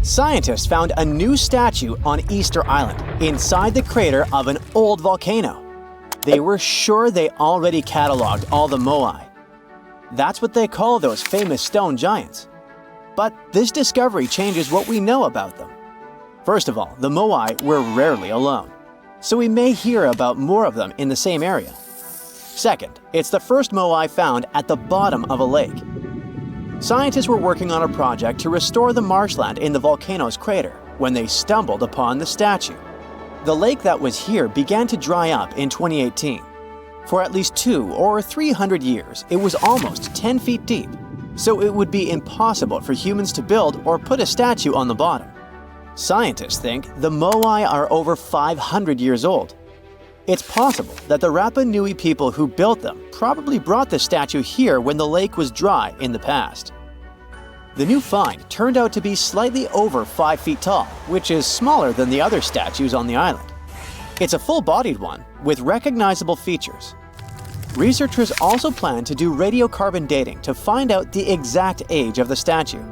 Scientists found a new statue on Easter Island, inside the crater of an old volcano. They were sure they already cataloged all the Moai. That's what they call those famous stone giants. But this discovery changes what we know about them. First of all, the Moai were rarely alone, so we may hear about more of them in the same area. Second, it's the first Moai found at the bottom of a lake. Scientists were working on a project to restore the marshland in the volcano's crater when they stumbled upon the statue. The lake that was here began to dry up in 2018. For at least 200 or 300 years, it was almost 10 feet deep, so it would be impossible for humans to build or put a statue on the bottom. Scientists think the Moai are over 500 years old. It's possible that the Rapa Nui people who built them probably brought the statue here when the lake was dry in the past. The new find turned out to be slightly over 5 feet tall, which is smaller than the other statues on the island. It's a full-bodied one with recognizable features. Researchers also plan to do radiocarbon dating to find out the exact age of the statue.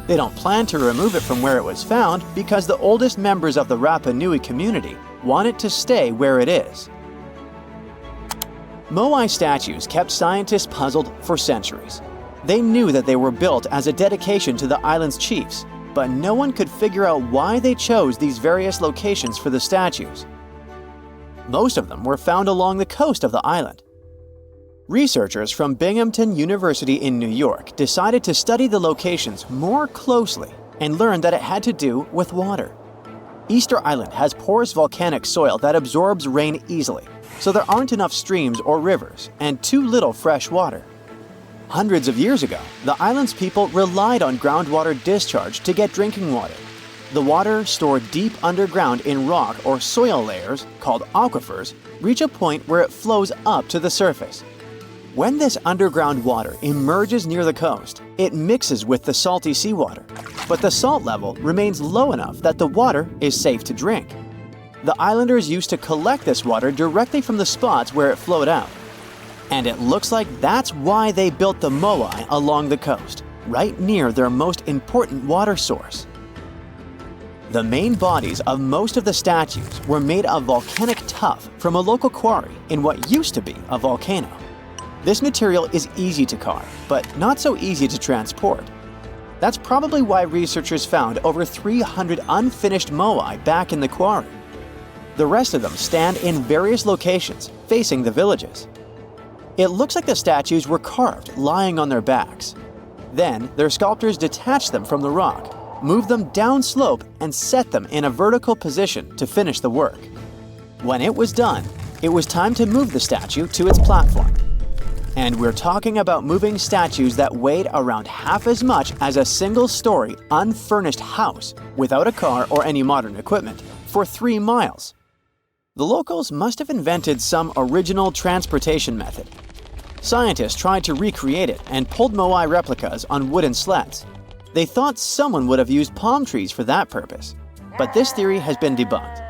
They don't plan to remove it from where it was found because the oldest members of the Rapa Nui community want it to stay where it is. Moai statues kept scientists puzzled for centuries. They knew that they were built as a dedication to the island's chiefs, but no one could figure out why they chose these various locations for the statues. Most of them were found along the coast of the island. Researchers from Binghamton University in New York decided to study the locations more closely and learned that it had to do with water. Easter Island has porous volcanic soil that absorbs rain easily, so there aren't enough streams or rivers and too little fresh water. Hundreds of years ago, the island's people relied on groundwater discharge to get drinking water. The water stored deep underground in rock or soil layers, called aquifers, reach a point where it flows up to the surface. When this underground water emerges near the coast, it mixes with the salty seawater, but the salt level remains low enough that the water is safe to drink. The islanders used to collect this water directly from the spots where it flowed out. And it looks like that's why they built the Moai along the coast, right near their most important water source. The main bodies of most of the statues were made of volcanic tuff from a local quarry in what used to be a volcano. This material is easy to carve, but not so easy to transport. That's probably why researchers found over 300 unfinished Moai back in the quarry. The rest of them stand in various locations, facing the villages. It looks like the statues were carved lying on their backs. Then, their sculptors detached them from the rock, moved them downslope, and set them in a vertical position to finish the work. When it was done, it was time to move the statue to its platform. And we're talking about moving statues that weighed around half as much as a single-story, unfurnished house without a car or any modern equipment for 3 miles. The locals must have invented some original transportation method. Scientists tried to recreate it and pulled Moai replicas on wooden sleds. They thought someone would have used palm trees for that purpose, but this theory has been debunked.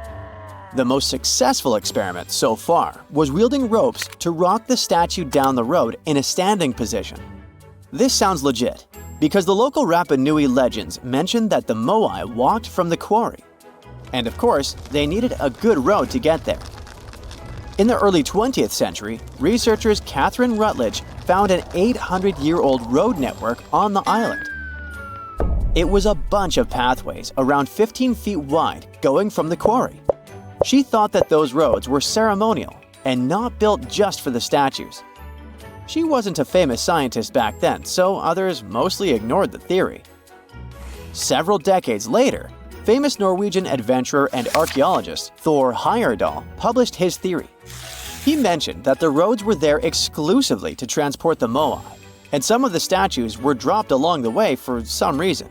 The most successful experiment so far was wielding ropes to rock the statue down the road in a standing position. This sounds legit, because the local Rapa Nui legends mention that the Moai walked from the quarry. And of course, they needed a good road to get there. In the early 20th century, researchers Catherine Rutledge found an 800-year-old road network on the island. It was a bunch of pathways around 15 feet wide going from the quarry. She thought that those roads were ceremonial and not built just for the statues. She wasn't a famous scientist back then, so others mostly ignored the theory. Several decades later, famous Norwegian adventurer and archaeologist Thor Heyerdahl published his theory. He mentioned that the roads were there exclusively to transport the Moai, and some of the statues were dropped along the way for some reason.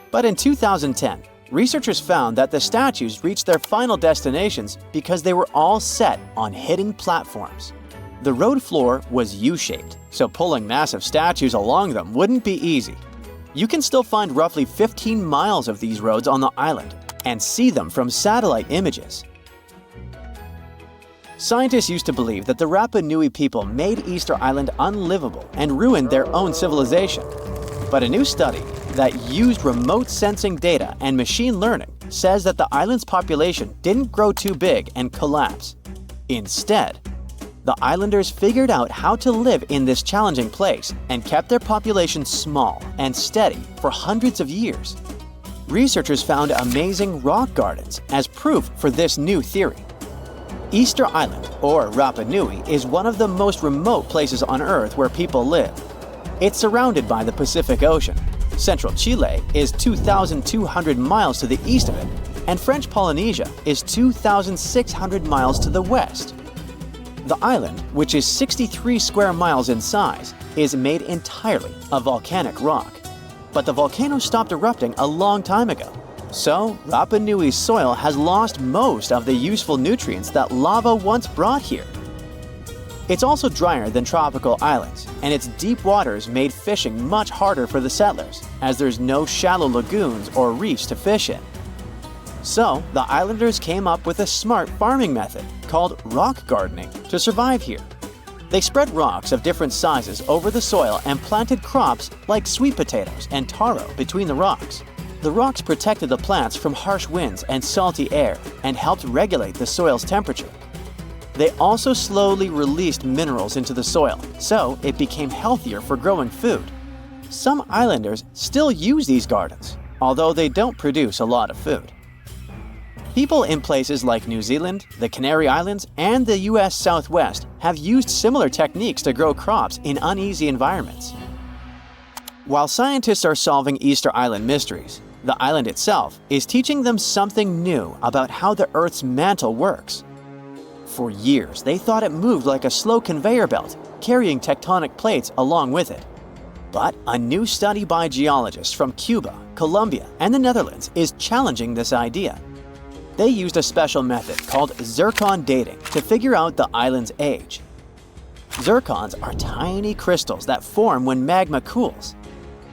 But in 2010, researchers found that the statues reached their final destinations because they were all set on hidden platforms. The road floor was U-shaped, so pulling massive statues along them wouldn't be easy. You can still find roughly 15 miles of these roads on the island and see them from satellite images. Scientists used to believe that the Rapa Nui people made Easter Island unlivable and ruined their own civilization. But a new study, that used remote sensing data and machine learning says that the island's population didn't grow too big and collapse. Instead, the islanders figured out how to live in this challenging place and kept their population small and steady for hundreds of years. Researchers found amazing rock gardens as proof for this new theory. Easter Island, or Rapa Nui, is one of the most remote places on Earth where people live. It's surrounded by the Pacific Ocean. Central Chile is 2,200 miles to the east of it, and French Polynesia is 2,600 miles to the west. The island, which is 63 square miles in size, is made entirely of volcanic rock. But the volcano stopped erupting a long time ago, so Rapa Nui's soil has lost most of the useful nutrients that lava once brought here. It's also drier than tropical islands, and its deep waters made fishing much harder for the settlers, as there's no shallow lagoons or reefs to fish in. So, the islanders came up with a smart farming method called rock gardening to survive here. They spread rocks of different sizes over the soil and planted crops like sweet potatoes and taro between the rocks. The rocks protected the plants from harsh winds and salty air and helped regulate the soil's temperature. They also slowly released minerals into the soil, so it became healthier for growing food. Some islanders still use these gardens, although they don't produce a lot of food. People in places like New Zealand, the Canary Islands, and the US Southwest have used similar techniques to grow crops in uneasy environments. While scientists are solving Easter Island mysteries, the island itself is teaching them something new about how the Earth's mantle works. For years, they thought it moved like a slow conveyor belt, carrying tectonic plates along with it. But a new study by geologists from Cuba, Colombia, and the Netherlands is challenging this idea. They used a special method called zircon dating to figure out the island's age. Zircons are tiny crystals that form when magma cools,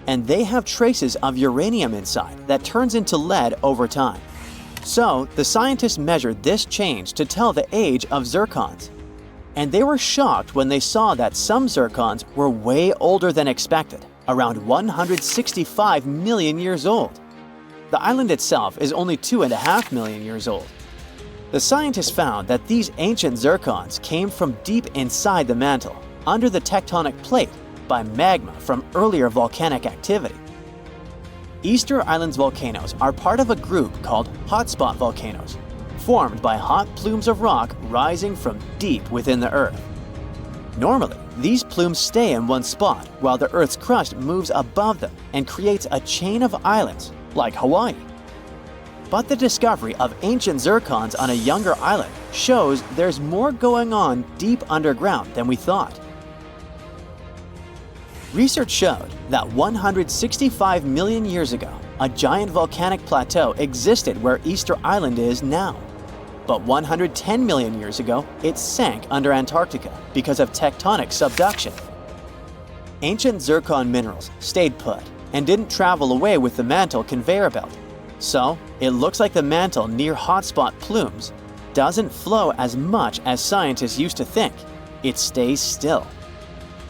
and they have traces of uranium inside that turns into lead over time. So, the scientists measured this change to tell the age of zircons. And they were shocked when they saw that some zircons were way older than expected, around 165 million years old. The island itself is only 2.5 million years old. The scientists found that these ancient zircons came from deep inside the mantle, under the tectonic plate, by magma from earlier volcanic activity. Easter Island's volcanoes are part of a group called hotspot volcanoes, formed by hot plumes of rock rising from deep within the Earth. Normally, these plumes stay in one spot while the Earth's crust moves above them and creates a chain of islands, like Hawaii. But the discovery of ancient zircons on a younger island shows there's more going on deep underground than we thought. Research showed that 165 million years ago, a giant volcanic plateau existed where Easter Island is now. But 110 million years ago, it sank under Antarctica because of tectonic subduction. Ancient zircon minerals stayed put and didn't travel away with the mantle conveyor belt. So, it looks like the mantle near hotspot plumes doesn't flow as much as scientists used to think. It stays still.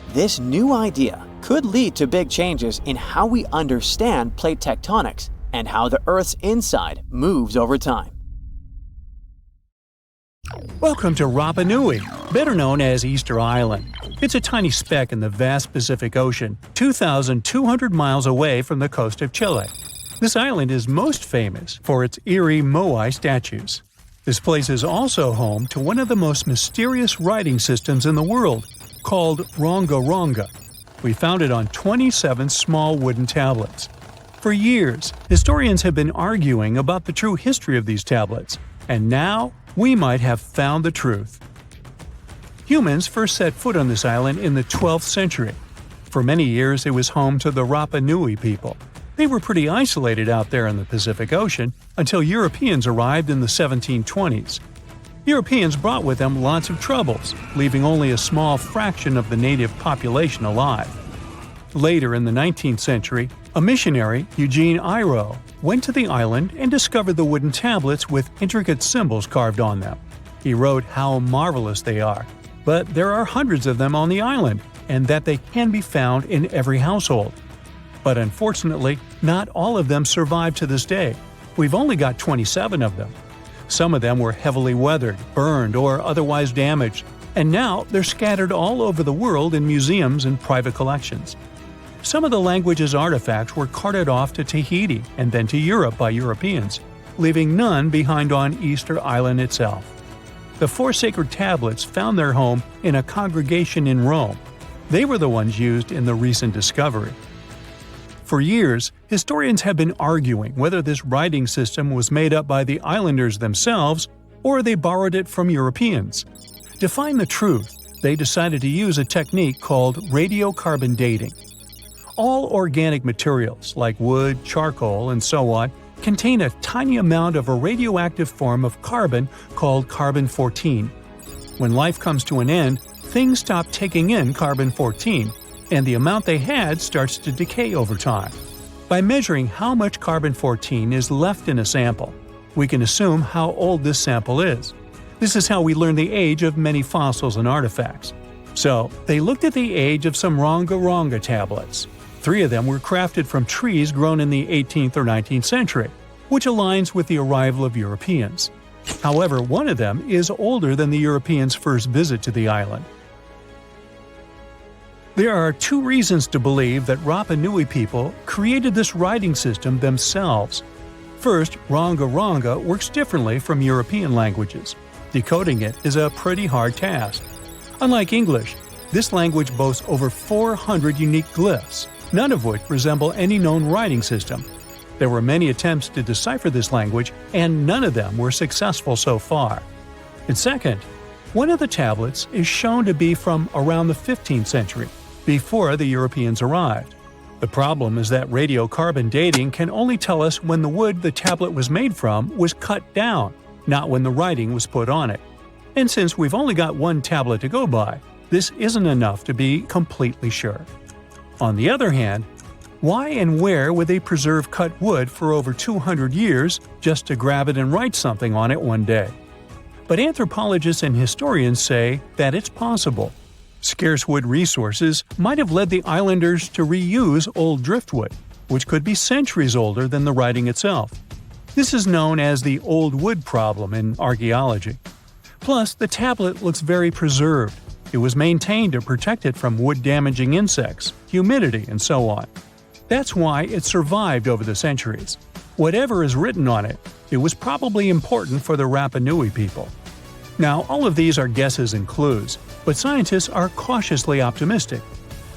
This new idea could lead to big changes in how we understand plate tectonics and how the Earth's inside moves over time. Welcome to Rapa Nui, better known as Easter Island. It's a tiny speck in the vast Pacific Ocean, 2,200 miles away from the coast of Chile. This island is most famous for its eerie Moai statues. This place is also home to one of the most mysterious writing systems in the world, called Rongo-rongo. We found it on 27 small wooden tablets. For years, historians have been arguing about the true history of these tablets, and now we might have found the truth. Humans first set foot on this island in the 12th century. For many years, it was home to the Rapa Nui people. They were pretty isolated out there in the Pacific Ocean until Europeans arrived in the 1720s. Europeans brought with them lots of troubles, leaving only a small fraction of the native population alive. Later in the 19th century, a missionary, Eugene Iro, went to the island and discovered the wooden tablets with intricate symbols carved on them. He wrote how marvelous they are, but there are hundreds of them on the island, and that they can be found in every household. But unfortunately, not all of them survive to this day. We've only got 27 of them. Some of them were heavily weathered, burned, or otherwise damaged, and now they're scattered all over the world in museums and private collections. Some of the language's artifacts were carted off to Tahiti and then to Europe by Europeans, leaving none behind on Easter Island itself. The 4 sacred tablets found their home in a congregation in Rome. They were the ones used in the recent discovery. For years, historians have been arguing whether this writing system was made up by the islanders themselves or they borrowed it from Europeans. To find the truth, they decided to use a technique called radiocarbon dating. All organic materials, like wood, charcoal, and so on, contain a tiny amount of a radioactive form of carbon called carbon-14. When life comes to an end, things stop taking in carbon-14, and the amount they had starts to decay over time. By measuring how much carbon-14 is left in a sample, we can assume how old this sample is. This is how we learn the age of many fossils and artifacts. So, they looked at the age of some Rongo-rongo tablets. 3 of them were crafted from trees grown in the 18th or 19th century, which aligns with the arrival of Europeans. However, one of them is older than the Europeans' first visit to the island. There are 2 reasons to believe that Rapa Nui people created this writing system themselves. First, Rongo-rongo works differently from European languages. Decoding it is a pretty hard task. Unlike English, this language boasts over 400 unique glyphs, none of which resemble any known writing system. There were many attempts to decipher this language, and none of them were successful so far. And second, one of the tablets is shown to be from around the 15th century, before the Europeans arrived. The problem is that radiocarbon dating can only tell us when the wood the tablet was made from was cut down, not when the writing was put on it. And since we've only got one tablet to go by, this isn't enough to be completely sure. On the other hand, why and where would they preserve cut wood for over 200 years just to grab it and write something on it one day? But anthropologists and historians say that it's possible. Scarce wood resources might have led the islanders to reuse old driftwood, which could be centuries older than the writing itself. This is known as the old wood problem in archaeology. Plus, the tablet looks very preserved. It was maintained to protect it from wood-damaging insects, humidity, and so on. That's why it survived over the centuries. Whatever is written on it, it was probably important for the Rapa Nui people. Now, all of these are guesses and clues, but scientists are cautiously optimistic.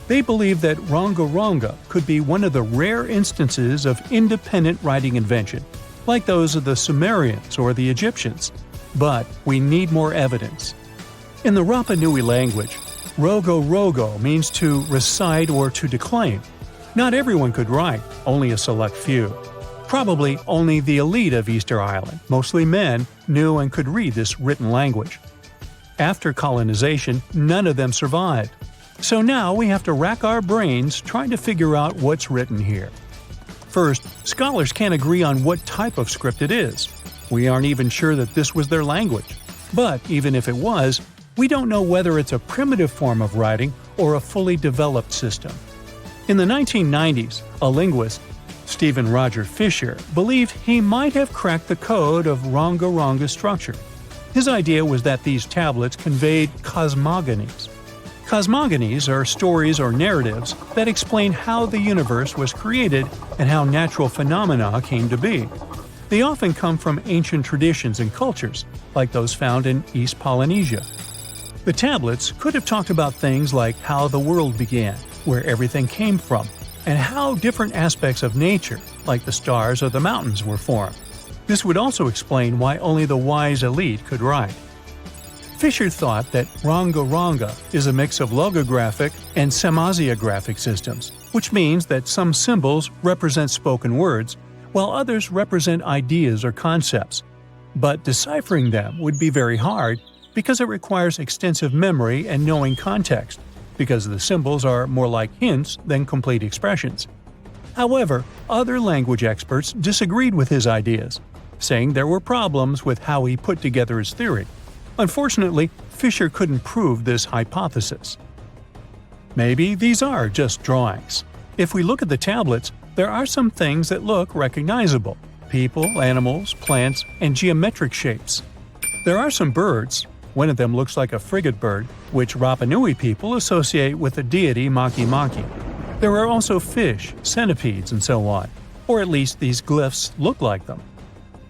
They believe that Rongo-rongo could be one of the rare instances of independent writing invention, like those of the Sumerians or the Egyptians. But we need more evidence. In the Rapa Nui language, Rongo-rongo means to recite or to declaim. Not everyone could write, only a select few. Probably only the elite of Easter Island, mostly men, knew and could read this written language. After colonization, none of them survived. So now we have to rack our brains trying to figure out what's written here. First, scholars can't agree on what type of script it is. We aren't even sure that this was their language. But even if it was, we don't know whether it's a primitive form of writing or a fully developed system. In the 1990s, a linguist, Stephen Roger Fisher, believed he might have cracked the code of Rongo-rongo structure. His idea was that these tablets conveyed cosmogonies. Cosmogonies are stories or narratives that explain how the universe was created and how natural phenomena came to be. They often come from ancient traditions and cultures, like those found in East Polynesia. The tablets could have talked about things like how the world began, where everything came from, and how different aspects of nature, like the stars or the mountains, were formed. This would also explain why only the wise elite could write. Fisher thought that Rongo-rongo is a mix of logographic and semasiographic systems, which means that some symbols represent spoken words, while others represent ideas or concepts. But deciphering them would be very hard because it requires extensive memory and knowing context, because the symbols are more like hints than complete expressions. However, other language experts disagreed with his ideas, saying there were problems with how he put together his theory. Unfortunately, Fisher couldn't prove this hypothesis. Maybe these are just drawings. If we look at the tablets, there are some things that look recognizable: people, animals, plants, and geometric shapes. There are some birds. One of them looks like a frigate bird, which Rapa Nui people associate with the deity Maki Maki. There are also fish, centipedes, and so on, or at least these glyphs look like them.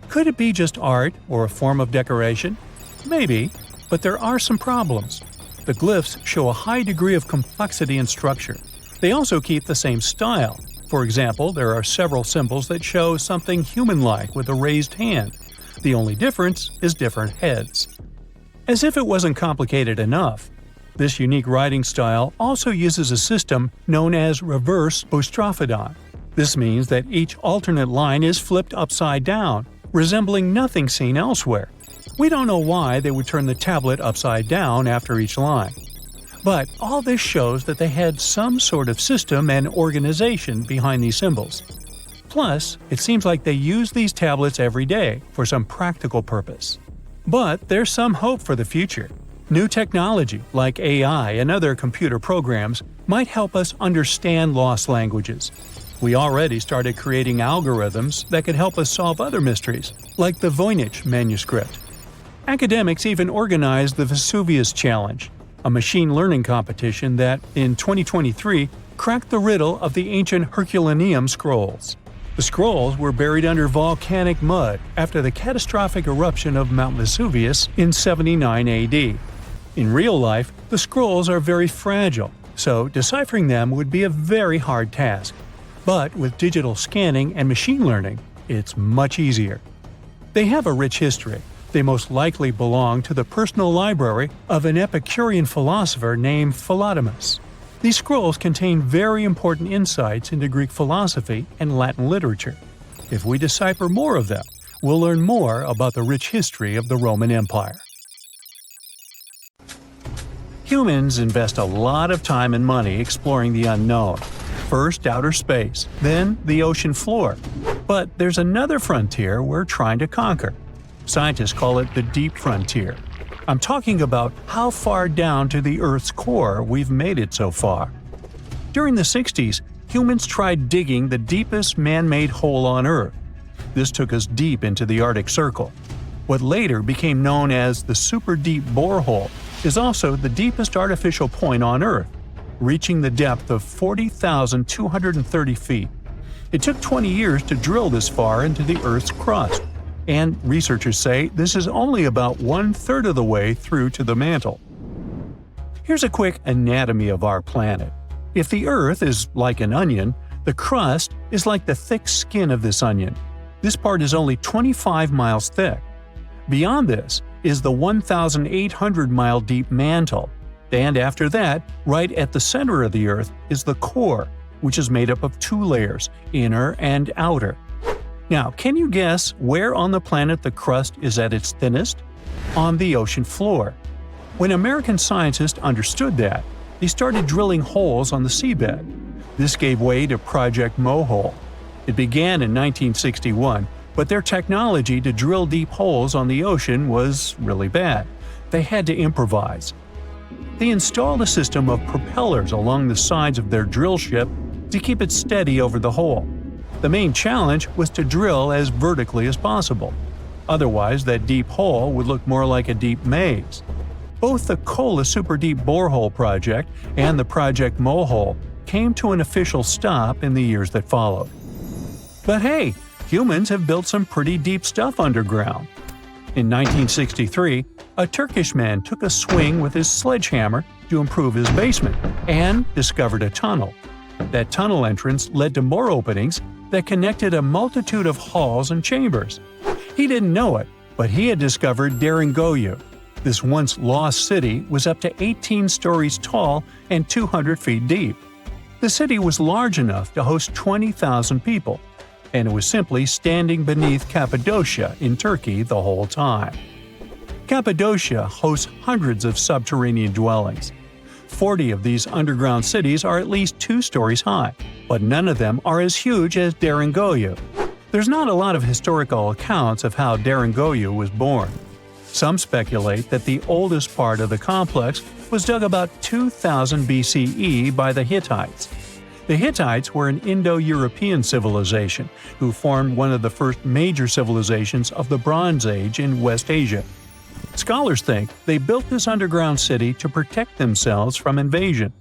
Could it be just art or a form of decoration? Maybe, but there are some problems. The glyphs show a high degree of complexity and structure. They also keep the same style. For example, there are several symbols that show something human-like with a raised hand. The only difference is different heads. As if it wasn't complicated enough, this unique writing style also uses a system known as reverse boustrophodon. This means that each alternate line is flipped upside down, resembling nothing seen elsewhere. We don't know why they would turn the tablet upside down after each line. But all this shows that they had some sort of system and organization behind these symbols. Plus, it seems like they use these tablets every day for some practical purpose. But there's some hope for the future. New technology, like AI and other computer programs, might help us understand lost languages. We already started creating algorithms that could help us solve other mysteries, like the Voynich manuscript. Academics even organized the Vesuvius Challenge, a machine learning competition that, in 2023, cracked the riddle of the ancient Herculaneum scrolls. The scrolls were buried under volcanic mud after the catastrophic eruption of Mount Vesuvius in 79 AD. In real life, the scrolls are very fragile, so deciphering them would be a very hard task. But with digital scanning and machine learning, it's much easier. They have a rich history. They most likely belong to the personal library of an Epicurean philosopher named Philodemus. These scrolls contain very important insights into Greek philosophy and Latin literature. If we decipher more of them, we'll learn more about the rich history of the Roman Empire. Humans invest a lot of time and money exploring the unknown. First outer space, then the ocean floor. But there's another frontier we're trying to conquer. Scientists call it the deep frontier. I'm talking about how far down to the Earth's core we've made it so far. During the 60s, humans tried digging the deepest man-made hole on Earth. This took us deep into the Arctic Circle. What later became known as the super deep borehole is also the deepest artificial point on Earth, reaching the depth of 40,230 feet. It took 20 years to drill this far into the Earth's crust, and researchers say this is only about 1/3 of the way through to the mantle. Here's a quick anatomy of our planet. If the Earth is like an onion, the crust is like the thick skin of this onion. This part is only 25 miles thick. Beyond this is the 1,800-mile deep mantle. And after that, right at the center of the Earth is the core, which is made up of 2 layers, inner and outer. Now, can you guess where on the planet the crust is at its thinnest? On the ocean floor. When American scientists understood that, they started drilling holes on the seabed. This gave way to Project Blowhole. It began in 1961, but their technology to drill deep holes on the ocean was really bad. They had to improvise. They installed a system of propellers along the sides of their drill ship to keep it steady over the hole. The main challenge was to drill as vertically as possible. Otherwise, that deep hole would look more like a deep maze. Both the Kola Super Deep Borehole project and the Project Blowhole came to an official stop in the years that followed. But hey, humans have built some pretty deep stuff underground. In 1963, a Turkish man took a swing with his sledgehammer to improve his basement and discovered a tunnel. That tunnel entrance led to more openings that connected a multitude of halls and chambers. He didn't know it, but he had discovered Deringoyu. This once lost city was up to 18 stories tall and 200 feet deep. The city was large enough to host 20,000 people, and it was simply standing beneath Cappadocia in Turkey the whole time. Cappadocia hosts hundreds of subterranean dwellings. 40 of these underground cities are at least 2 stories high, but none of them are as huge as Deringoyu. There's not a lot of historical accounts of how Deringoyu was born. Some speculate that the oldest part of the complex was dug about 2000 BCE by the Hittites. The Hittites were an Indo-European civilization who formed one of the first major civilizations of the Bronze Age in West Asia. Scholars think they built this underground city to protect themselves from invasion.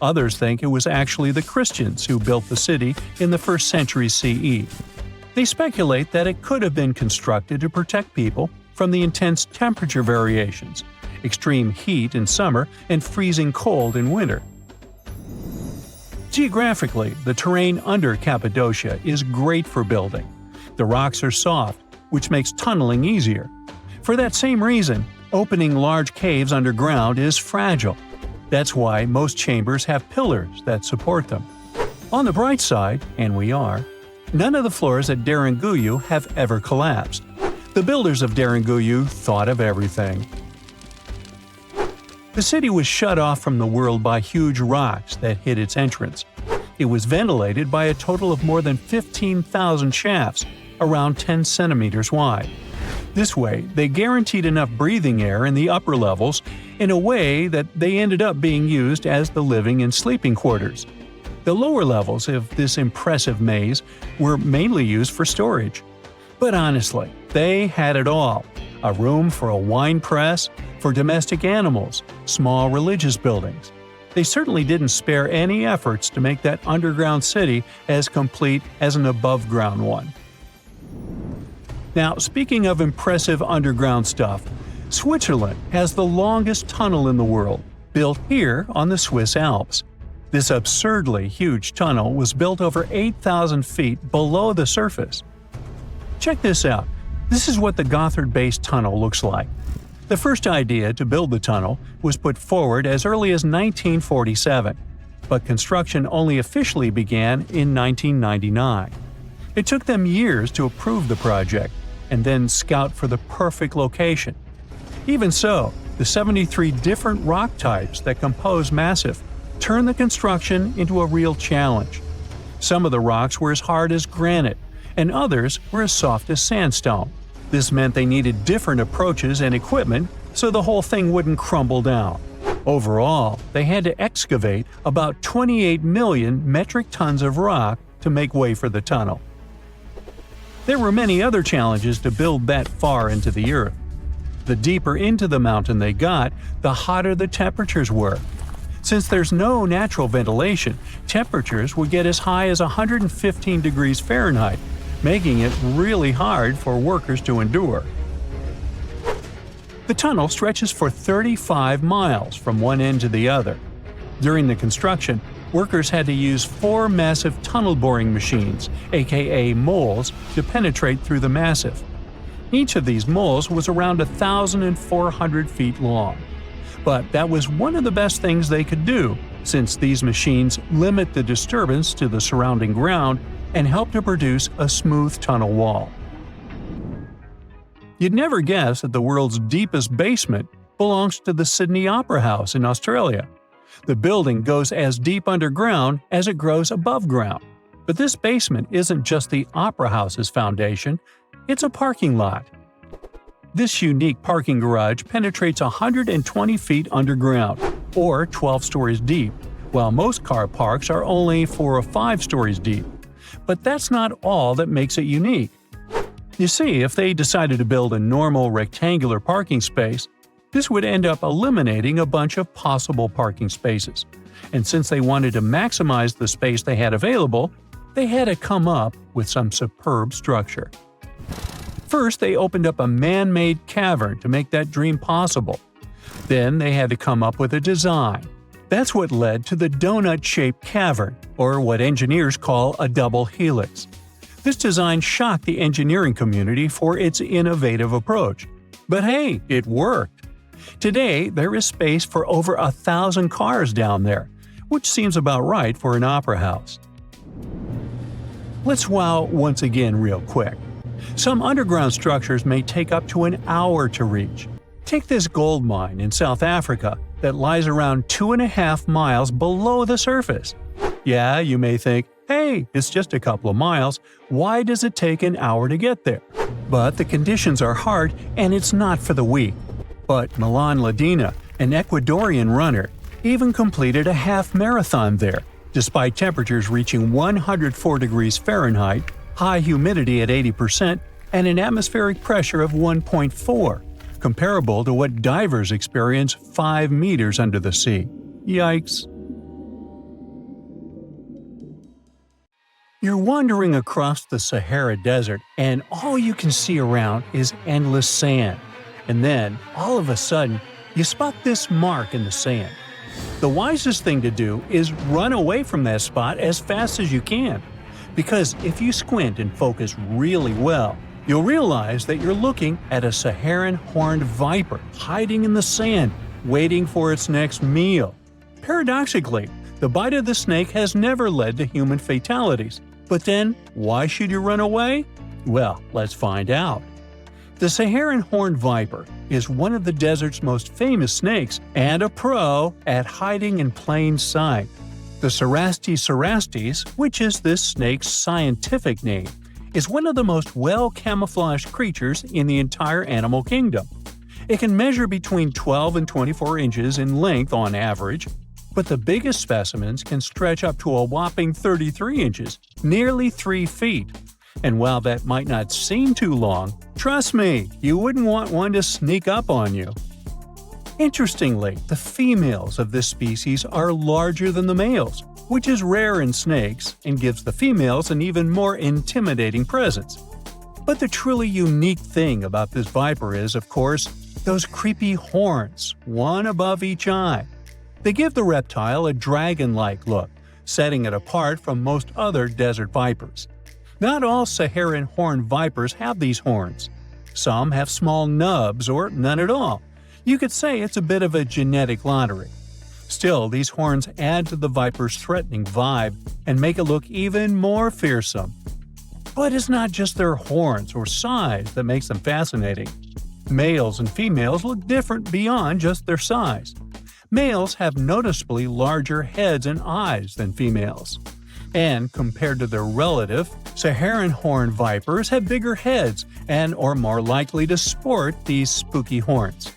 Others think it was actually the Christians who built the city in the 1st century CE. They speculate that it could have been constructed to protect people from the intense temperature variations, extreme heat in summer and freezing cold in winter. Geographically, the terrain under Cappadocia is great for building. The rocks are soft, which makes tunneling easier. For that same reason, opening large caves underground is fragile. That's why most chambers have pillars that support them. On the bright side, and we are, none of the floors at Deringuyu have ever collapsed. The builders of Deringuyu thought of everything. The city was shut off from the world by huge rocks that hid its entrance. It was ventilated by a total of more than 15,000 shafts, around 10 centimeters wide. This way, they guaranteed enough breathing air in the upper levels in a way that they ended up being used as the living and sleeping quarters. The lower levels of this impressive maze were mainly used for storage. But honestly, they had it all: a room for a wine press, for domestic animals, small religious buildings. They certainly didn't spare any efforts to make that underground city as complete as an above-ground one. Now, speaking of impressive underground stuff, Switzerland has the longest tunnel in the world, built here on the Swiss Alps. This absurdly huge tunnel was built over 8,000 feet below the surface. Check this out. This is what the Gotthard-based tunnel looks like. The first idea to build the tunnel was put forward as early as 1947, but construction only officially began in 1999. It took them years to approve the project and then scout for the perfect location. Even so, the 73 different rock types that compose Massif turned the construction into a real challenge. Some of the rocks were as hard as granite, and others were as soft as sandstone. This meant they needed different approaches and equipment so the whole thing wouldn't crumble down. Overall, they had to excavate about 28 million metric tons of rock to make way for the tunnel. There were many other challenges to build that far into the earth. The deeper into the mountain they got, the hotter the temperatures were. Since there's no natural ventilation, temperatures would get as high as 115 degrees Fahrenheit, making it really hard for workers to endure. The tunnel stretches for 35 miles from one end to the other. During the construction, workers had to use 4 massive tunnel boring machines, aka moles, to penetrate through the massif. Each of these moles was around 1,400 feet long. But that was one of the best things they could do, since these machines limit the disturbance to the surrounding ground and help to produce a smooth tunnel wall. You'd never guess that the world's deepest basement belongs to the Sydney Opera House in Australia. The building goes as deep underground as it grows above ground. But this basement isn't just the Opera House's foundation, it's a parking lot. This unique parking garage penetrates 120 feet underground, or 12 stories deep, while most car parks are only 4 or 5 stories deep. But that's not all that makes it unique. You see, if they decided to build a normal rectangular parking space, this would end up eliminating a bunch of possible parking spaces. And since they wanted to maximize the space they had available, they had to come up with some superb structure. First, they opened up a man-made cavern to make that dream possible. Then they had to come up with a design. That's what led to the donut-shaped cavern, or what engineers call a double helix. This design shocked the engineering community for its innovative approach. But hey, it worked! Today, there is space for over 1,000 cars down there, which seems about right for an opera house. Let's wow once again real quick. Some underground structures may take up to an hour to reach. Take this gold mine in South Africa that lies around 2.5 miles below the surface. Yeah, you may think, hey, it's just a couple of miles, why does it take an hour to get there? But the conditions are hard and it's not for the weak. But Milan Ladina, an Ecuadorian runner, even completed a half marathon there, Despite temperatures reaching 104 degrees Fahrenheit, high humidity at 80%, and an atmospheric pressure of 1.4, comparable to what divers experience 5 meters under the sea. Yikes! You're wandering across the Sahara Desert, and all you can see around is endless sand. And then, all of a sudden, you spot this mark in the sand. The wisest thing to do is run away from that spot as fast as you can. Because if you squint and focus really well, you'll realize that you're looking at a Saharan horned viper hiding in the sand, waiting for its next meal. Paradoxically, the bite of the snake has never led to human fatalities. But then, why should you run away? Well, let's find out. The Saharan horned viper is one of the desert's most famous snakes and a pro at hiding in plain sight. The Cerastes cerastes, which is this snake's scientific name, is one of the most well-camouflaged creatures in the entire animal kingdom. It can measure between 12 and 24 inches in length on average, but the biggest specimens can stretch up to a whopping 33 inches, nearly 3 feet. And while that might not seem too long, trust me, you wouldn't want one to sneak up on you. Interestingly, the females of this species are larger than the males, which is rare in snakes and gives the females an even more intimidating presence. But the truly unique thing about this viper is, of course, those creepy horns, one above each eye. They give the reptile a dragon-like look, setting it apart from most other desert vipers. Not all Saharan horned vipers have these horns. Some have small nubs or none at all. You could say it's a bit of a genetic lottery. Still, these horns add to the viper's threatening vibe and make it look even more fearsome. But it's not just their horns or size that makes them fascinating. Males and females look different beyond just their size. Males have noticeably larger heads and eyes than females. And compared to their relative, Saharan horned vipers have bigger heads and are more likely to sport these spooky horns.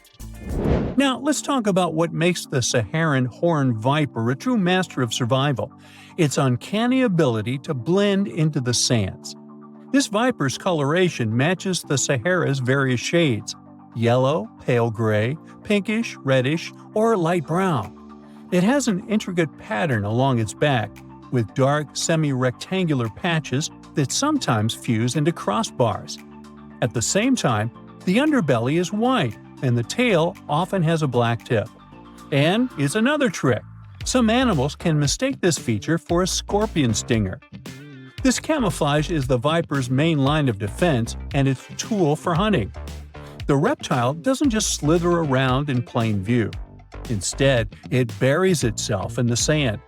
Now, let's talk about what makes the Saharan horned viper a true master of survival: its uncanny ability to blend into the sands. This viper's coloration matches the Sahara's various shades: yellow, pale gray, pinkish, reddish, or light brown. It has an intricate pattern along its back, with dark, semi-rectangular patches that sometimes fuse into crossbars. At the same time, the underbelly is white, and the tail often has a black tip. And it's another trick. Some animals can mistake this feature for a scorpion stinger. This camouflage is the viper's main line of defense and its tool for hunting. The reptile doesn't just slither around in plain view. Instead, it buries itself in the sand.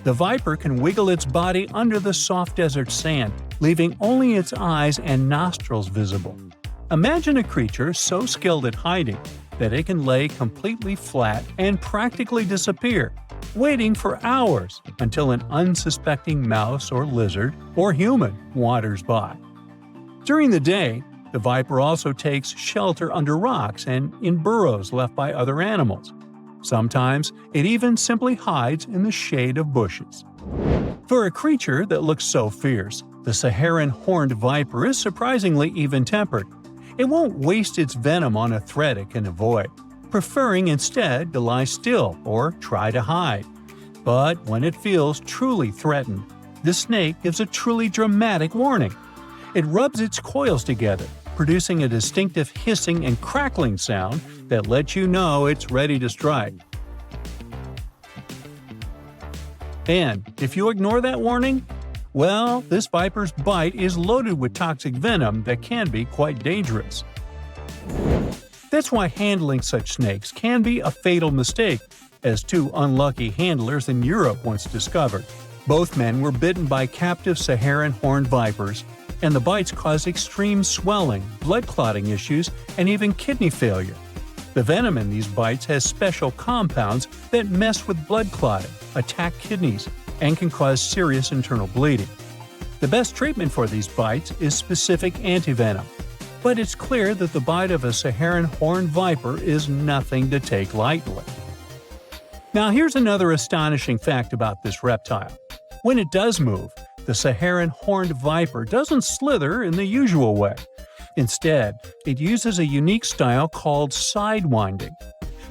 The viper can wiggle its body under the soft desert sand, leaving only its eyes and nostrils visible. Imagine a creature so skilled at hiding that it can lay completely flat and practically disappear, waiting for hours until an unsuspecting mouse or lizard or human wanders by. During the day, the viper also takes shelter under rocks and in burrows left by other animals. Sometimes it even simply hides in the shade of bushes. For a creature that looks so fierce, the Saharan horned viper is surprisingly even-tempered. It won't waste its venom on a threat it can avoid, preferring instead to lie still or try to hide. But when it feels truly threatened, the snake gives a truly dramatic warning. It rubs its coils together, producing a distinctive hissing and crackling sound that lets you know it's ready to strike. And if you ignore that warning, well, this viper's bite is loaded with toxic venom that can be quite dangerous. That's why handling such snakes can be a fatal mistake, as 2 unlucky handlers in Europe once discovered. Both men were bitten by captive Saharan horned vipers, and the bites caused extreme swelling, blood clotting issues, and even kidney failure. The venom in these bites has special compounds that mess with blood clotting, attack kidneys, and can cause serious internal bleeding. The best treatment for these bites is specific antivenom, but it's clear that the bite of a Saharan horned viper is nothing to take lightly. Now here's another astonishing fact about this reptile. When it does move, the Saharan horned viper doesn't slither in the usual way. Instead, it uses a unique style called sidewinding.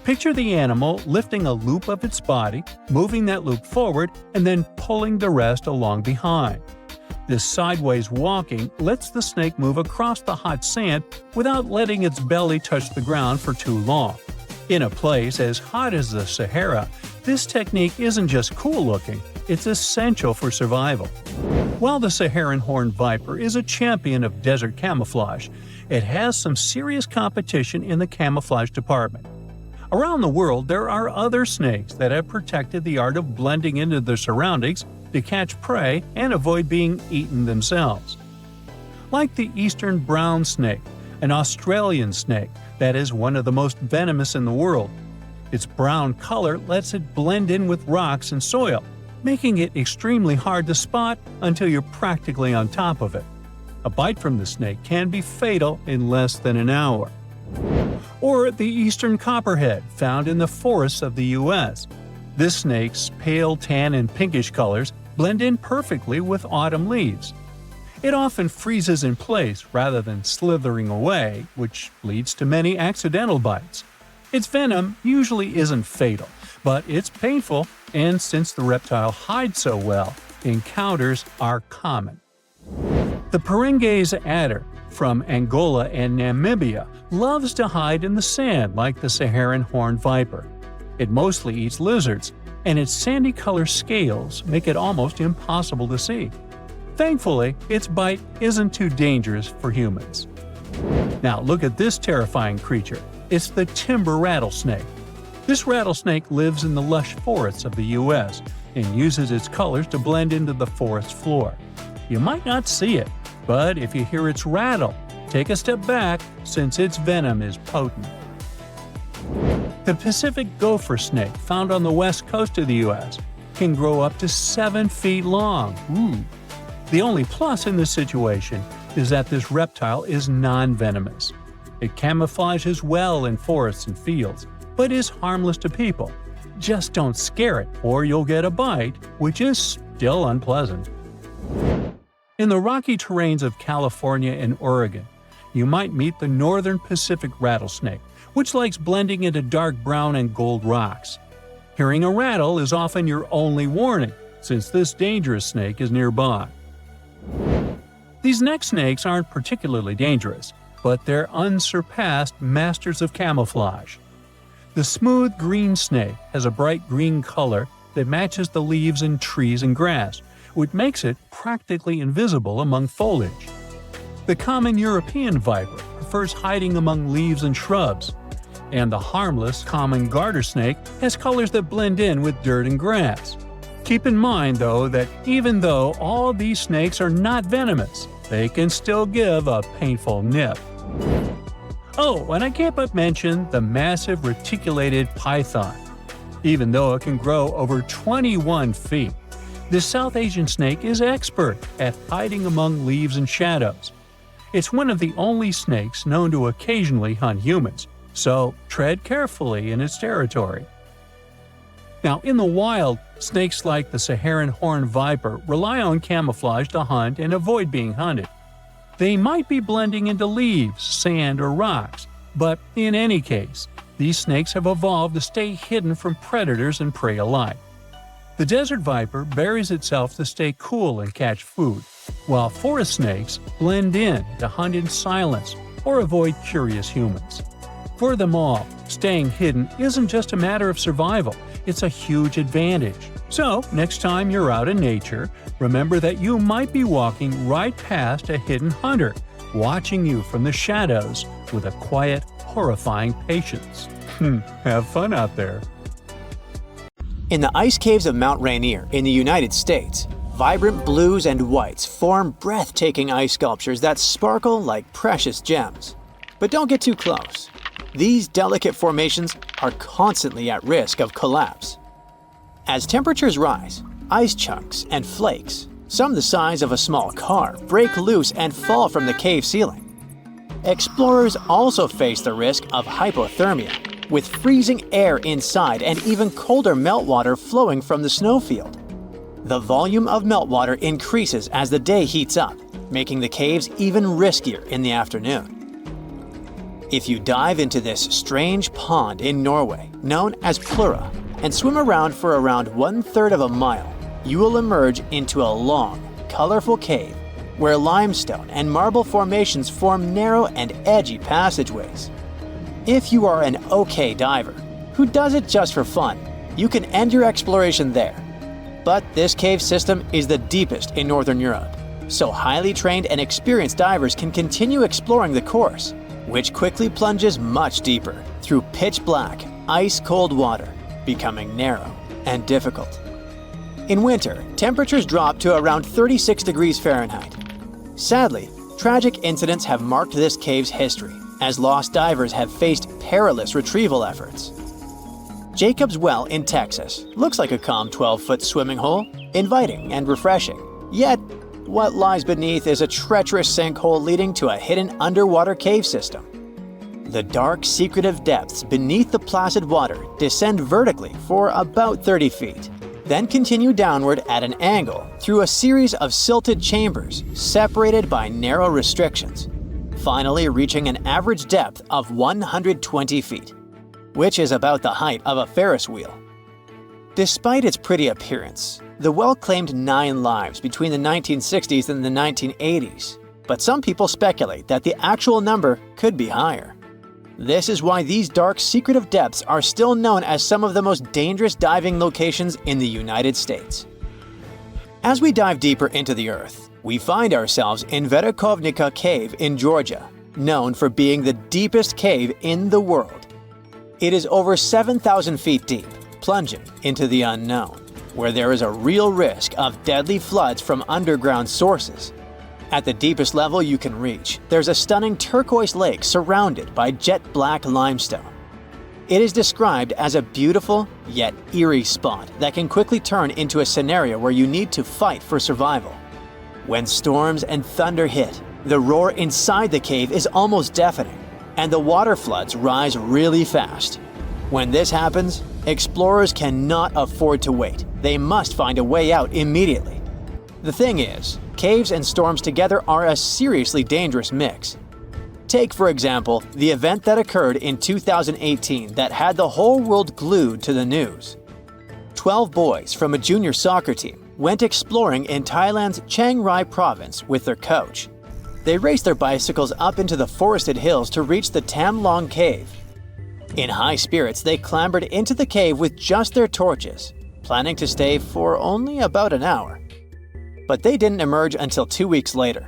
Picture the animal lifting a loop of its body, moving that loop forward, and then pulling the rest along behind. This sideways walking lets the snake move across the hot sand without letting its belly touch the ground for too long. In a place as hot as the Sahara, this technique isn't just cool looking, it's essential for survival. While the Saharan horned viper is a champion of desert camouflage, it has some serious competition in the camouflage department. Around the world, there are other snakes that have protected the art of blending into their surroundings to catch prey and avoid being eaten themselves. Like the eastern brown snake, an Australian snake that is one of the most venomous in the world. Its brown color lets it blend in with rocks and soil, making it extremely hard to spot until you're practically on top of it. A bite from the snake can be fatal in less than an hour. Or the eastern copperhead, found in the forests of the U.S. This snake's pale tan and pinkish colors blend in perfectly with autumn leaves. It often freezes in place rather than slithering away, which leads to many accidental bites. Its venom usually isn't fatal, but it's painful, and since the reptile hides so well, encounters are common. The Perengaise adder, from Angola and Namibia, loves to hide in the sand like the Saharan horned viper. It mostly eats lizards, and its sandy-colored scales make it almost impossible to see. Thankfully, its bite isn't too dangerous for humans. Now look at this terrifying creature. It's the timber rattlesnake. This rattlesnake lives in the lush forests of the U.S. and uses its colors to blend into the forest floor. You might not see it, but if you hear its rattle, take a step back since its venom is potent. The Pacific gopher snake, found on the west coast of the U.S., can grow up to 7 feet long. The only plus in this situation is that this reptile is non-venomous. It camouflages well in forests and fields, but is harmless to people. Just don't scare it, or you'll get a bite, which is still unpleasant. In the rocky terrains of California and Oregon, you might meet the northern Pacific rattlesnake, which likes blending into dark brown and gold rocks. Hearing a rattle is often your only warning, since this dangerous snake is nearby. These neck snakes aren't particularly dangerous, but they're unsurpassed masters of camouflage. The smooth green snake has a bright green color that matches the leaves in trees and grass, which makes it practically invisible among foliage. The common European viper prefers hiding among leaves and shrubs, and the harmless common garter snake has colors that blend in with dirt and grass. Keep in mind, though, that even though all these snakes are not venomous, they can still give a painful nip. Oh, and I can't but mention the massive reticulated python. Even though it can grow over 21 feet, this South Asian snake is expert at hiding among leaves and shadows. It's one of the only snakes known to occasionally hunt humans, so tread carefully in its territory. Now, in the wild, snakes like the Saharan horned viper rely on camouflage to hunt and avoid being hunted. They might be blending into leaves, sand, or rocks, but in any case, these snakes have evolved to stay hidden from predators and prey alike. The desert viper buries itself to stay cool and catch food, while forest snakes blend in to hunt in silence or avoid curious humans. For them all, staying hidden isn't just a matter of survival, it's a huge advantage. So, next time you're out in nature, remember that you might be walking right past a hidden hunter, watching you from the shadows with a quiet, horrifying patience. Have fun out there. In the ice caves of Mount Rainier in the United States, vibrant blues and whites form breathtaking ice sculptures that sparkle like precious gems. But don't get too close. These delicate formations are constantly at risk of collapse. As temperatures rise, ice chunks and flakes, some the size of a small car, break loose and fall from the cave ceiling. Explorers also face the risk of hypothermia, with freezing air inside and even colder meltwater flowing from the snowfield. The volume of meltwater increases as the day heats up, making the caves even riskier in the afternoon. If you dive into this strange pond in Norway, known as Plura, and swim around for around 1/3 of a mile, you will emerge into a long, colorful cave where limestone and marble formations form narrow and edgy passageways. If you are an okay diver, who does it just for fun, you can end your exploration there. But this cave system is the deepest in Northern Europe, so highly trained and experienced divers can continue exploring the course, which quickly plunges much deeper through pitch-black, ice-cold water, becoming narrow and difficult. In winter, temperatures drop to around 36 degrees Fahrenheit. Sadly, tragic incidents have marked this cave's history, as lost divers have faced perilous retrieval efforts. Jacob's Well in Texas looks like a calm 12-foot swimming hole, inviting and refreshing. Yet, what lies beneath is a treacherous sinkhole leading to a hidden underwater cave system. The dark, secretive depths beneath the placid water descend vertically for about 30 feet, then continue downward at an angle through a series of silted chambers separated by narrow restrictions, finally reaching an average depth of 120 feet, which is about the height of a Ferris wheel. Despite its pretty appearance, the well claimed 9 lives between the 1960s and the 1980s, but some people speculate that the actual number could be higher. This is why these dark, secretive depths are still known as some of the most dangerous diving locations in the United States. As we dive deeper into the Earth, we find ourselves in Verkhovnica Cave in Georgia, known for being the deepest cave in the world. It is over 7,000 feet deep, plunging into the unknown, where there is a real risk of deadly floods from underground sources. At the deepest level you can reach, there's a stunning turquoise lake surrounded by jet-black limestone. It is described as a beautiful yet eerie spot that can quickly turn into a scenario where you need to fight for survival. When storms and thunder hit, the roar inside the cave is almost deafening, and the water floods rise really fast. When this happens, explorers cannot afford to wait. They must find a way out immediately. The thing is, caves and storms together are a seriously dangerous mix. Take, for example, the event that occurred in 2018 that had the whole world glued to the news. 12 boys from a junior soccer team went exploring in Thailand's Chiang Rai province with their coach. They raced their bicycles up into the forested hills to reach the Tam Long Cave. In high spirits, they clambered into the cave with just their torches, planning to stay for only about an hour. But they didn't emerge until 2 weeks later.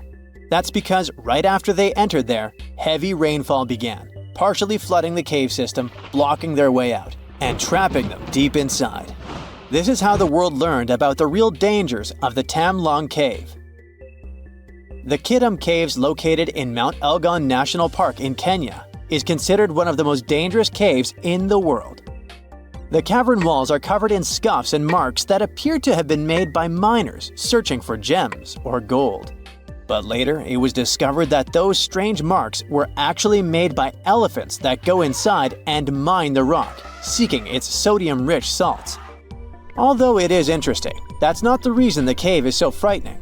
That's because right after they entered there, heavy rainfall began, partially flooding the cave system, blocking their way out, and trapping them deep inside. This is how the world learned about the real dangers of the Tam Long Cave. The Kidam Caves, located in Mount Elgon National Park in Kenya, is considered one of the most dangerous caves in the world. The cavern walls are covered in scuffs and marks that appear to have been made by miners searching for gems or gold. But later, it was discovered that those strange marks were actually made by elephants that go inside and mine the rock, seeking its sodium-rich salts. Although it is interesting, that's not the reason the cave is so frightening.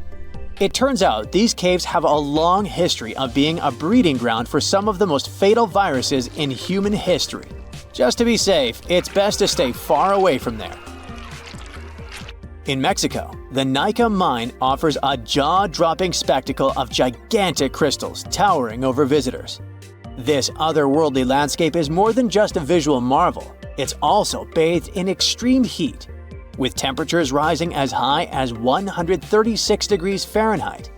It turns out these caves have a long history of being a breeding ground for some of the most fatal viruses in human history. Just to be safe, it's best to stay far away from there. In Mexico, the Nika mine offers a jaw-dropping spectacle of gigantic crystals towering over visitors. This otherworldly landscape is more than just a visual marvel. It's also bathed in extreme heat, with temperatures rising as high as 136 degrees Fahrenheit.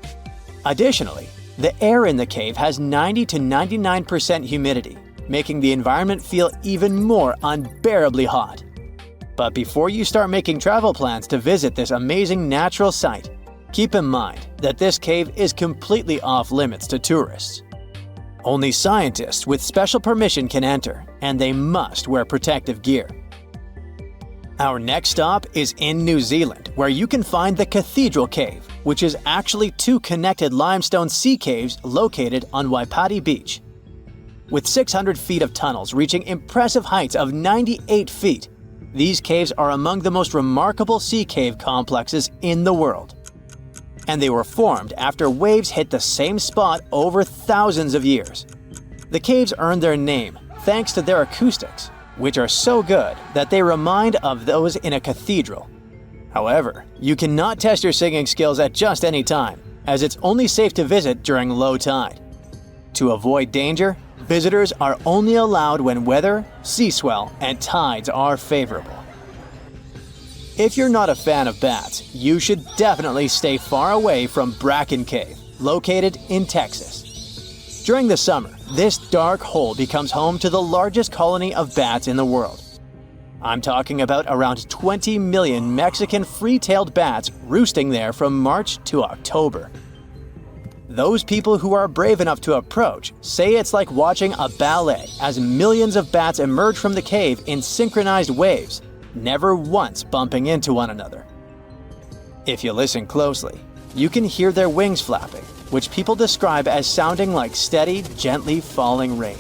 Additionally, the air in the cave has 90 to 99% humidity, making the environment feel even more unbearably hot. But before you start making travel plans to visit this amazing natural site, keep in mind that this cave is completely off limits to tourists. Only scientists with special permission can enter, and they must wear protective gear. Our next stop is in New Zealand, where you can find the Cathedral Cave, which is actually 2 connected limestone sea caves located on Waipati Beach. With 600 feet of tunnels reaching impressive heights of 98 feet, These caves are among the most remarkable sea cave complexes in the world. And they were formed after waves hit the same spot over thousands of years. The caves earned their name thanks to their acoustics, which are so good that they remind of those in a cathedral. However, you cannot test your singing skills at just any time, as it's only safe to visit during low tide. To avoid danger, visitors are only allowed when weather, sea swell, and tides are favorable. If you're not a fan of bats, you should definitely stay far away from Bracken Cave, located in Texas. During the summer, this dark hole becomes home to the largest colony of bats in the world. I'm talking about around 20 million Mexican free-tailed bats roosting there from March to October. Those people who are brave enough to approach say it's like watching a ballet as millions of bats emerge from the cave in synchronized waves, never once bumping into one another. If you listen closely, you can hear their wings flapping, which people describe as sounding like steady, gently falling rain.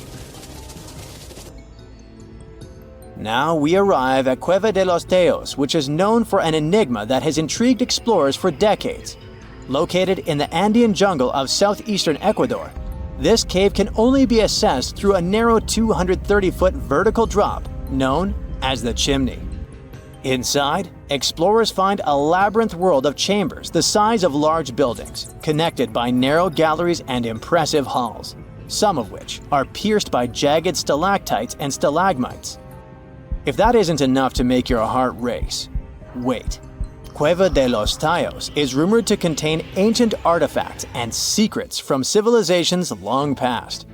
Now we arrive at Cueva de los Teos, which is known for an enigma that has intrigued explorers for decades. Located in the Andean jungle of southeastern Ecuador, this cave can only be accessed through a narrow 230-foot vertical drop known as the chimney. Inside, explorers find a labyrinth world of chambers the size of large buildings, connected by narrow galleries and impressive halls, some of which are pierced by jagged stalactites and stalagmites. If that isn't enough to make your heart race, wait. Cueva de los Teos is rumored to contain ancient artifacts and secrets from civilizations long past.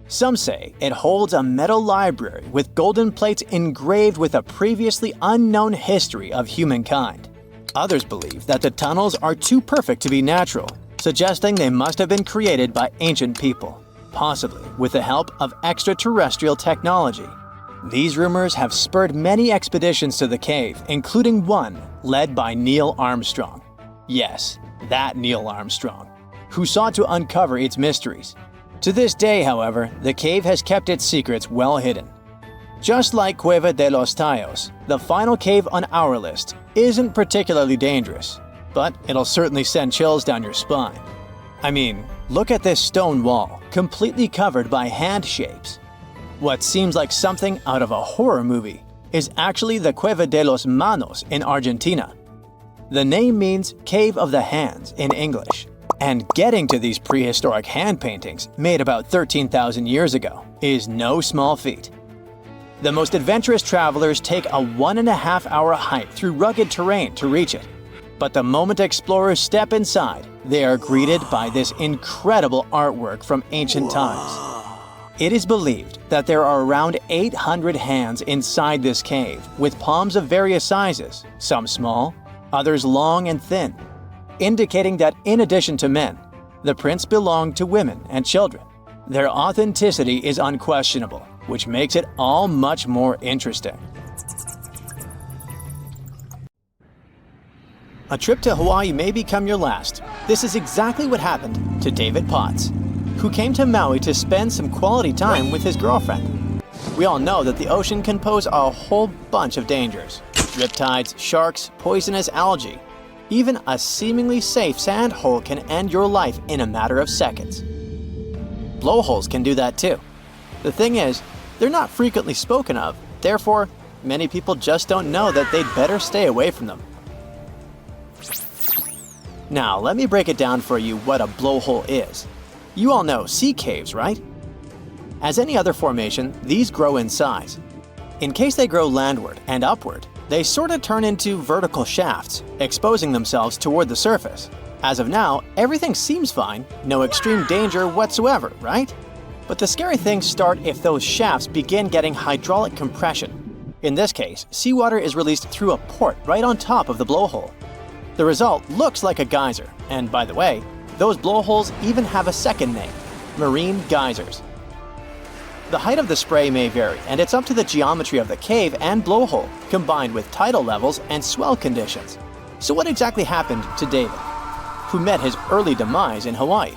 Some say it holds a metal library with golden plates engraved with a previously unknown history of humankind. Others believe that the tunnels are too perfect to be natural, suggesting they must have been created by ancient people, possibly with the help of extraterrestrial technology. These rumors have spurred many expeditions to the cave, including one led by Neil Armstrong. Yes, that Neil Armstrong, who sought to uncover its mysteries. To this day, however, the cave has kept its secrets well hidden. Just like Cueva de los Teos, the final cave on our list isn't particularly dangerous, but it'll certainly send chills down your spine. I mean, look at this stone wall, completely covered by hand shapes. What seems like something out of a horror movie is actually the Cueva de los Manos in Argentina. The name means Cave of the Hands in English, and getting to these prehistoric hand paintings made about 13,000 years ago is no small feat. The most adventurous travelers take a 1.5-hour hike through rugged terrain to reach it, but the moment explorers step inside, they are greeted by this incredible artwork from ancient times. It is believed that there are around 800 hands inside this cave, with palms of various sizes, some small, others long and thin, indicating that in addition to men, the prints belong to women and children. Their authenticity is unquestionable, which makes it all much more interesting. A trip to Hawaii may become your last. This is exactly what happened to David Potts, who came to Maui to spend some quality time with his girlfriend. We all know that the ocean can pose a whole bunch of dangers. Riptides, sharks, poisonous algae. Even a seemingly safe sand hole can end your life in a matter of seconds. Blowholes can do that too. The thing is, they're not frequently spoken of, therefore, many people just don't know that they'd better stay away from them. Now, let me break it down for you what a blowhole is. You all know sea caves, right? As any other formation, these grow in size. In case they grow landward and upward, they sort of turn into vertical shafts, exposing themselves toward the surface. As of now, everything seems fine, no extreme danger whatsoever, right? But the scary things start if those shafts begin getting hydraulic compression. In this case, seawater is released through a port right on top of the blowhole. The result looks like a geyser, and by the way, those blowholes even have a second name, marine geysers. The height of the spray may vary, and it's up to the geometry of the cave and blowhole, combined with tidal levels and swell conditions. So what exactly happened to David, who met his early demise in Hawaii?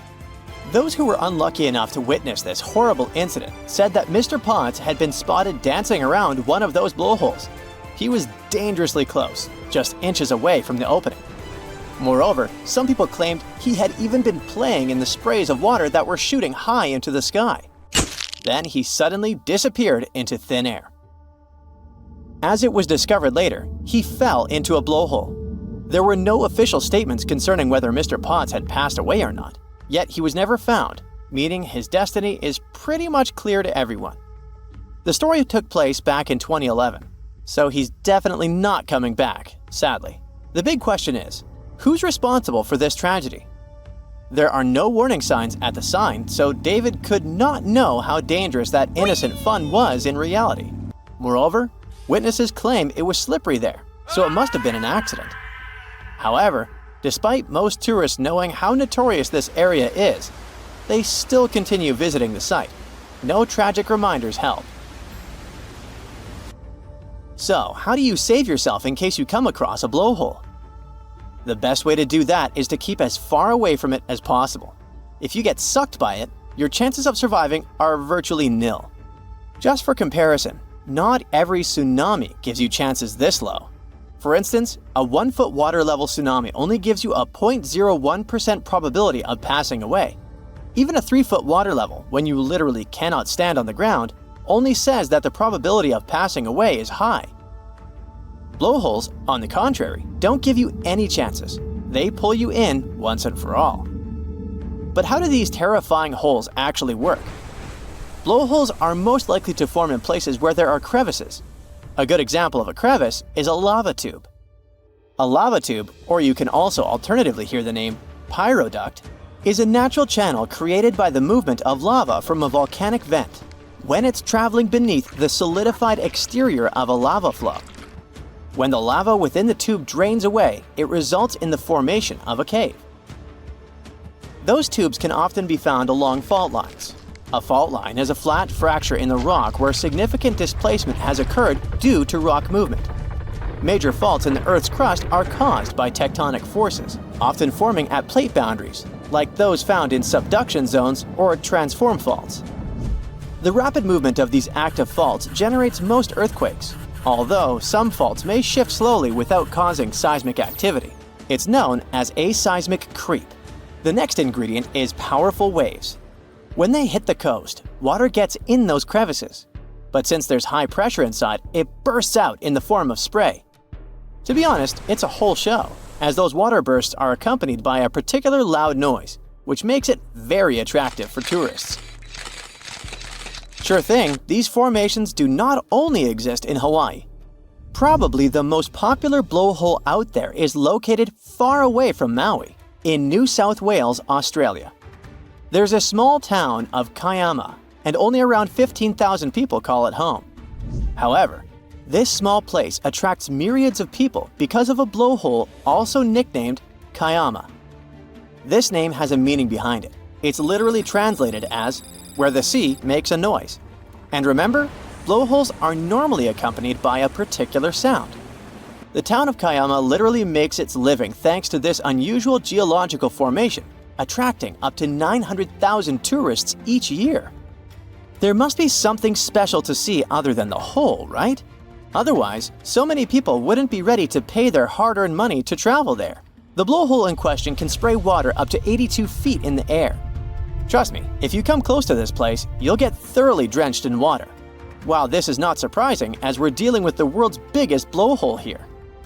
Those who were unlucky enough to witness this horrible incident said that Mr. Potts had been spotted dancing around one of those blowholes. He was dangerously close, just inches away from the opening. Moreover, some people claimed he had even been playing in the sprays of water that were shooting high into the sky. Then he suddenly disappeared into thin air. As it was discovered later, he fell into a blowhole. There were no official statements concerning whether Mr. Potts had passed away or not, yet he was never found, meaning his destiny is pretty much clear to everyone. The story took place back in 2011, so he's definitely not coming back, sadly. The big question is, who's responsible for this tragedy? There are no warning signs at the sign, so David could not know how dangerous that innocent fun was in reality. Moreover, witnesses claim it was slippery there, so it must have been an accident. However, despite most tourists knowing how notorious this area is, they still continue visiting the site. No tragic reminders help. So, how do you save yourself in case you come across a blowhole? The best way to do that is to keep as far away from it as possible. If you get sucked by it, your chances of surviving are virtually nil. Just for comparison, not every tsunami gives you chances this low. For instance, a 1-foot water level tsunami only gives you a 0.01% probability of passing away. Even a 3-foot water level, when you literally cannot stand on the ground, only says that the probability of passing away is high. Blowholes, on the contrary, don't give you any chances. They pull you in once and for all. But how do these terrifying holes actually work? Blowholes are most likely to form in places where there are crevices. A good example of a crevice is a lava tube. A lava tube, or you can also alternatively hear the name pyroduct, is a natural channel created by the movement of lava from a volcanic vent when it's traveling beneath the solidified exterior of a lava flow. When the lava within the tube drains away, it results in the formation of a cave. Those tubes can often be found along fault lines. A fault line is a flat fracture in the rock where significant displacement has occurred due to rock movement. Major faults in the Earth's crust are caused by tectonic forces, often forming at plate boundaries, like those found in subduction zones or transform faults. The rapid movement of these active faults generates most earthquakes, although some faults may shift slowly without causing seismic activity. It's known as aseismic creep. The next ingredient is powerful waves. When they hit the coast, water gets in those crevices. But since there's high pressure inside, it bursts out in the form of spray. To be honest, it's a whole show, as those water bursts are accompanied by a particular loud noise, which makes it very attractive for tourists. Sure thing, these formations do not only exist in Hawaii. Probably the most popular blowhole out there is located far away from Maui, in New South Wales, Australia. There's a small town of Kiama, and only around 15,000 people call it home. However, this small place attracts myriads of people because of a blowhole also nicknamed Kiama. This name has a meaning behind it. It's literally translated as where the sea makes a noise. And remember, blowholes are normally accompanied by a particular sound. The town of Kiama literally makes its living thanks to this unusual geological formation, attracting up to 900,000 tourists each year. There must be something special to see other than the hole, right? Otherwise, so many people wouldn't be ready to pay their hard-earned money to travel there. The blowhole in question can spray water up to 82 feet in the air. Trust me, if you come close to this place, you'll get thoroughly drenched in water. While this is not surprising, as we're dealing with the world's biggest blowhole here.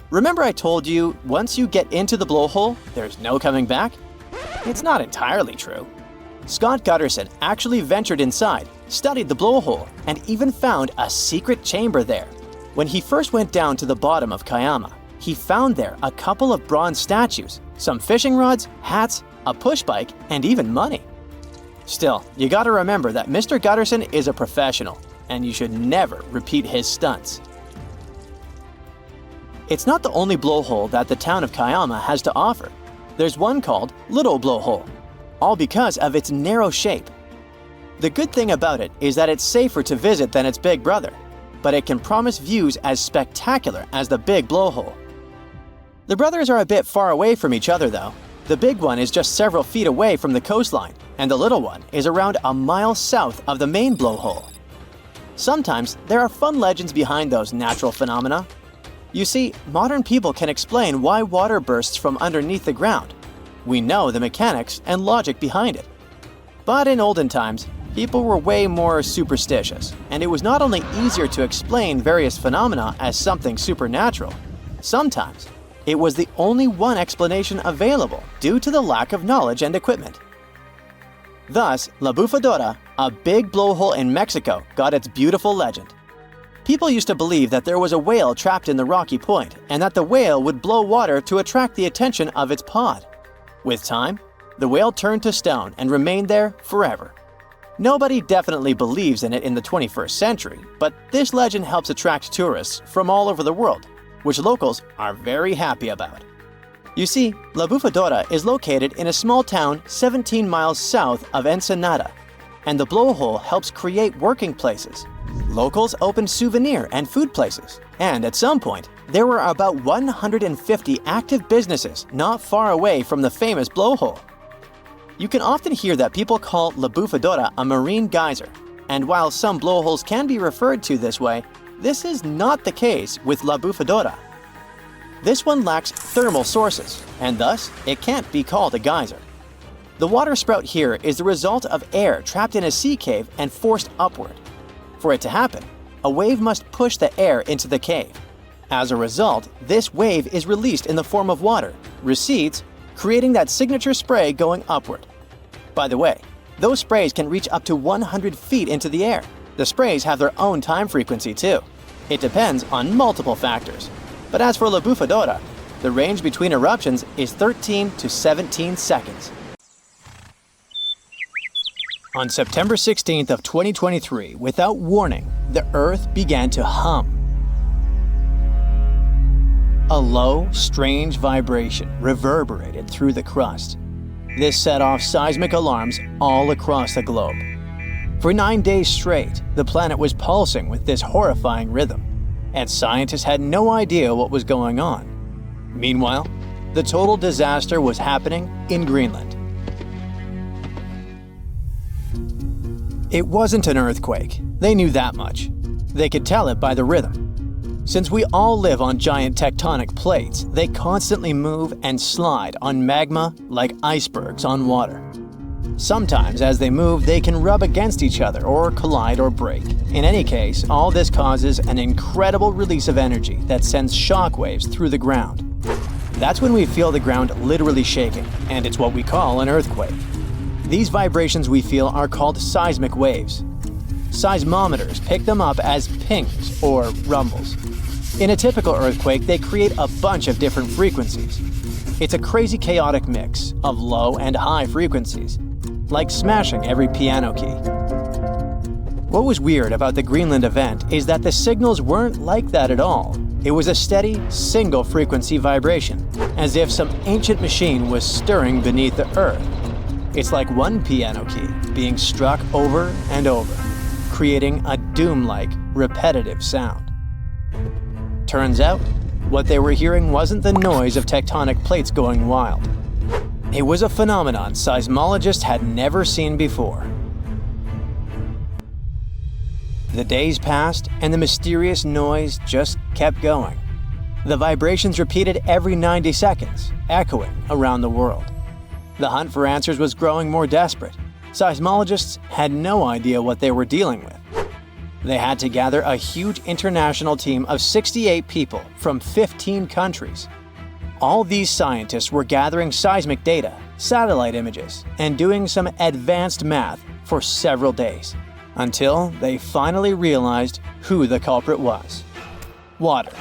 Remember I told you, once you get into the blowhole, there's no coming back? It's not entirely true. Scott Gutterson actually ventured inside, studied the blowhole, and even found a secret chamber there. When he first went down to the bottom of Kiama, he found there a couple of bronze statues, some fishing rods, hats, a push bike, and even money. Still, you gotta remember that Mr. Gutterson is a professional, and you should never repeat his stunts. It's not the only blowhole that the town of Kiama has to offer. There's one called Little Blowhole, all because of its narrow shape. The good thing about it is that it's safer to visit than its big brother, but it can promise views as spectacular as the big blowhole. The brothers are a bit far away from each other though. The big one is just several feet away from the coastline, and the little one is around a mile south of the main blowhole. Sometimes there are fun legends behind those natural phenomena. You see, modern people can explain why water bursts from underneath the ground. We know the mechanics and logic behind it. But in olden times, people were way more superstitious, and it was not only easier to explain various phenomena as something supernatural, sometimes it was the only one explanation available due to the lack of knowledge and equipment. Thus, La Bufadora, a big blowhole in Mexico, got its beautiful legend. People used to believe that there was a whale trapped in the rocky point, and that the whale would blow water to attract the attention of its pod. With time, the whale turned to stone and remained there forever. Nobody definitely believes in it in the 21st century, but this legend helps attract tourists from all over the world, which locals are very happy about. You see, La Bufadora is located in a small town 17 miles south of Ensenada, and the blowhole helps create working places. Locals opened souvenir and food places, and at some point, there were about 150 active businesses not far away from the famous blowhole. You can often hear that people call La Bufadora a marine geyser, and while some blowholes can be referred to this way, this is not the case with La Bufadora. This one lacks thermal sources, and thus it can't be called a geyser. The water sprout here is the result of air trapped in a sea cave and forced upward. For it to happen, a wave must push the air into the cave. As a result, this wave is released in the form of water, recedes, creating that signature spray going upward. By the way, those sprays can reach up to 100 feet into the air. The sprays have their own time frequency too. It depends on multiple factors. But as for La Bufadora, the range between eruptions is 13 to 17 seconds. On September 16th of 2023, without warning, the Earth began to hum. A low, strange vibration reverberated through the crust. This set off seismic alarms all across the globe. For 9 days straight, the planet was pulsing with this horrifying rhythm, and scientists had no idea what was going on. Meanwhile, the total disaster was happening in Greenland. It wasn't an earthquake. They knew that much. They could tell it by the rhythm. Since we all live on giant tectonic plates, they constantly move and slide on magma like icebergs on water. Sometimes as they move, they can rub against each other or collide or break. In any case, all this causes an incredible release of energy that sends shockwaves through the ground. That's when we feel the ground literally shaking, and it's what we call an earthquake. These vibrations we feel are called seismic waves. Seismometers pick them up as pings or rumbles. In a typical earthquake, they create a bunch of different frequencies. It's a crazy chaotic mix of low and high frequencies, like smashing every piano key. What was weird about the Greenland event is that the signals weren't like that at all. It was a steady, single-frequency vibration, as if some ancient machine was stirring beneath the earth. It's like one piano key being struck over and over, creating a doom-like, repetitive sound. Turns out, what they were hearing wasn't the noise of tectonic plates going wild. It was a phenomenon seismologists had never seen before. The days passed, and the mysterious noise just kept going. The vibrations repeated every 90 seconds, echoing around the world. The hunt for answers was growing more desperate. Seismologists had no idea what they were dealing with. They had to gather a huge international team of 68 people from 15 countries. All these scientists were gathering seismic data, satellite images, and doing some advanced math for several days, until they finally realized who the culprit was. Water.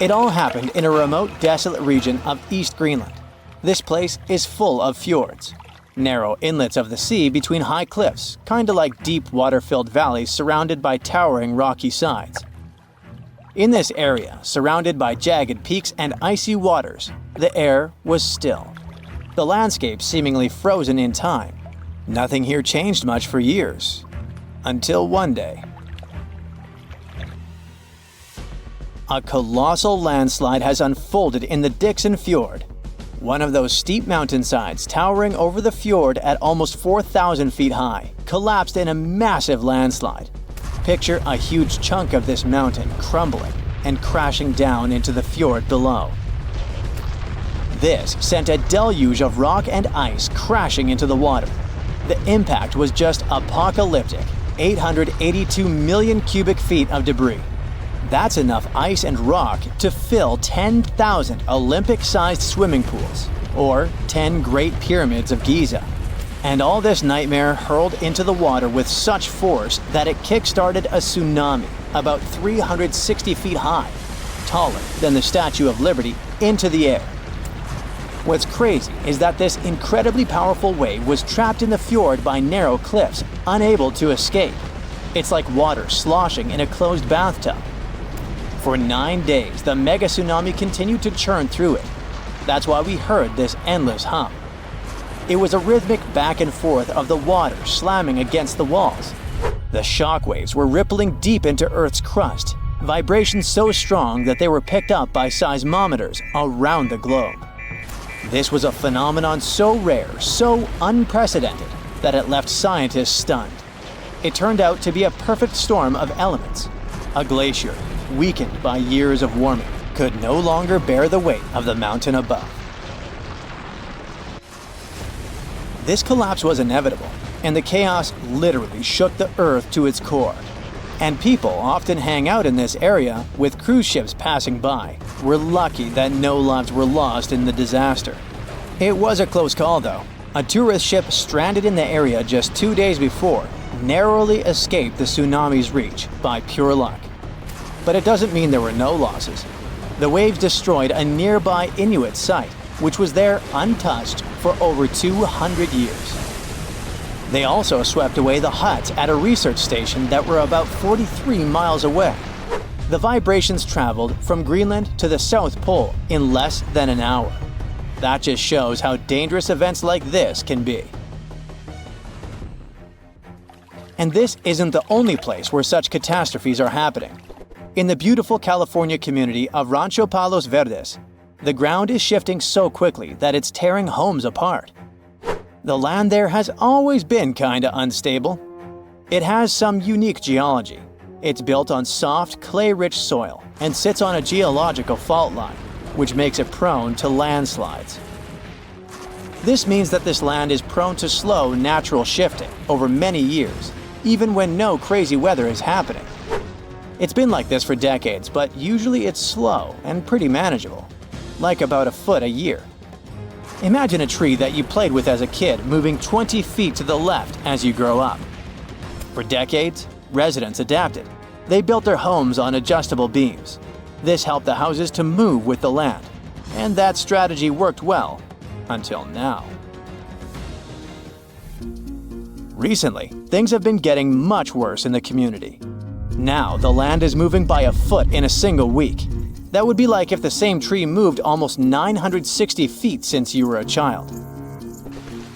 It all happened in a remote, desolate region of East Greenland. This place is full of fjords, narrow inlets of the sea between high cliffs, kinda like deep water-filled valleys surrounded by towering rocky sides. In this area, surrounded by jagged peaks and icy waters, the air was still. The landscape seemingly frozen in time. Nothing here changed much for years, until one day. A colossal landslide has unfolded in the Dixon Fjord. One of those steep mountainsides towering over the fjord at almost 4,000 feet high collapsed in a massive landslide. Picture a huge chunk of this mountain crumbling, and crashing down into the fjord below. This sent a deluge of rock and ice crashing into the water. The impact was just apocalyptic, 882 million cubic feet of debris. That's enough ice and rock to fill 10,000 Olympic-sized swimming pools, or 10 Great Pyramids of Giza. And all this nightmare hurled into the water with such force that it kick-started a tsunami about 360 feet high, taller than the Statue of Liberty, into the air. What's crazy is that this incredibly powerful wave was trapped in the fjord by narrow cliffs, unable to escape. It's like water sloshing in a closed bathtub. For 9 days, the mega tsunami continued to churn through it. That's why we heard this endless hum. It was a rhythmic back and forth of the water slamming against the walls. The shockwaves were rippling deep into Earth's crust, vibrations so strong that they were picked up by seismometers around the globe. This was a phenomenon so rare, so unprecedented, that it left scientists stunned. It turned out to be a perfect storm of elements. A glacier, weakened by years of warming, could no longer bear the weight of the mountain above. This collapse was inevitable, and the chaos literally shook the Earth to its core. And people often hang out in this area with cruise ships passing by. We're lucky that no lives were lost in the disaster. It was a close call though. A tourist ship stranded in the area just 2 days before narrowly escaped the tsunami's reach by pure luck. But it doesn't mean there were no losses. The waves destroyed a nearby Inuit site, which was there untouched for over 200 years. They also swept away the huts at a research station that were about 43 miles away. The vibrations traveled from Greenland to the South Pole in less than an hour. That just shows how dangerous events like this can be. And this isn't the only place where such catastrophes are happening. In the beautiful California community of Rancho Palos Verdes, the ground is shifting so quickly that it's tearing homes apart. The land there has always been kinda unstable. It has some unique geology. It's built on soft, clay-rich soil and sits on a geological fault line, which makes it prone to landslides. This means that this land is prone to slow, natural shifting over many years, even when no crazy weather is happening. It's been like this for decades, but usually it's slow and pretty manageable, like about a foot a year. Imagine a tree that you played with as a kid moving 20 feet to the left as you grow up. For decades, residents adapted. They built their homes on adjustable beams. This helped the houses to move with the land, and that strategy worked well until now. Recently, things have been getting much worse in the community. Now, the land is moving by a foot in a single week. That would be like if the same tree moved almost 960 feet since you were a child.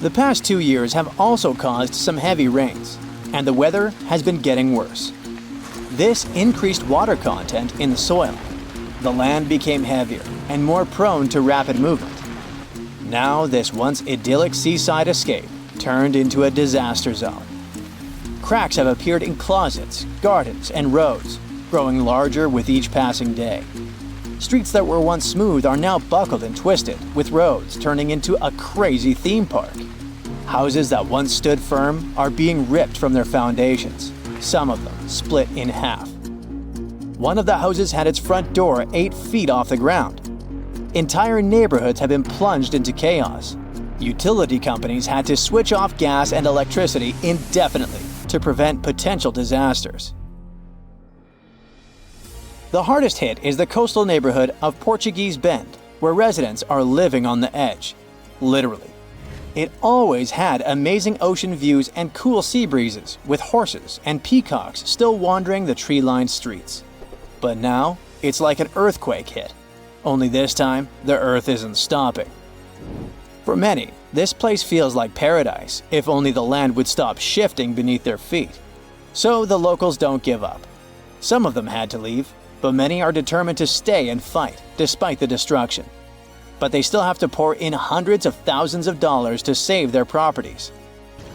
The past 2 years have also caused some heavy rains, and the weather has been getting worse. This increased water content in the soil. The land became heavier and more prone to rapid movement. Now, this once idyllic seaside escape turned into a disaster zone. Cracks have appeared in closets, gardens, and roads, growing larger with each passing day. Streets that were once smooth are now buckled and twisted, with roads turning into a crazy theme park. Houses that once stood firm are being ripped from their foundations, some of them split in half. One of the houses had its front door 8 feet off the ground. Entire neighborhoods have been plunged into chaos. Utility companies had to switch off gas and electricity indefinitely to prevent potential disasters. The hardest hit is the coastal neighborhood of Portuguese Bend, where residents are living on the edge, literally. It always had amazing ocean views and cool sea breezes, with horses and peacocks still wandering the tree-lined streets. But now, it's like an earthquake hit. Only this time, the earth isn't stopping. For many, this place feels like paradise, if only the land would stop shifting beneath their feet. So the locals don't give up. Some of them had to leave, but many are determined to stay and fight, despite the destruction. But they still have to pour in hundreds of thousands of dollars to save their properties.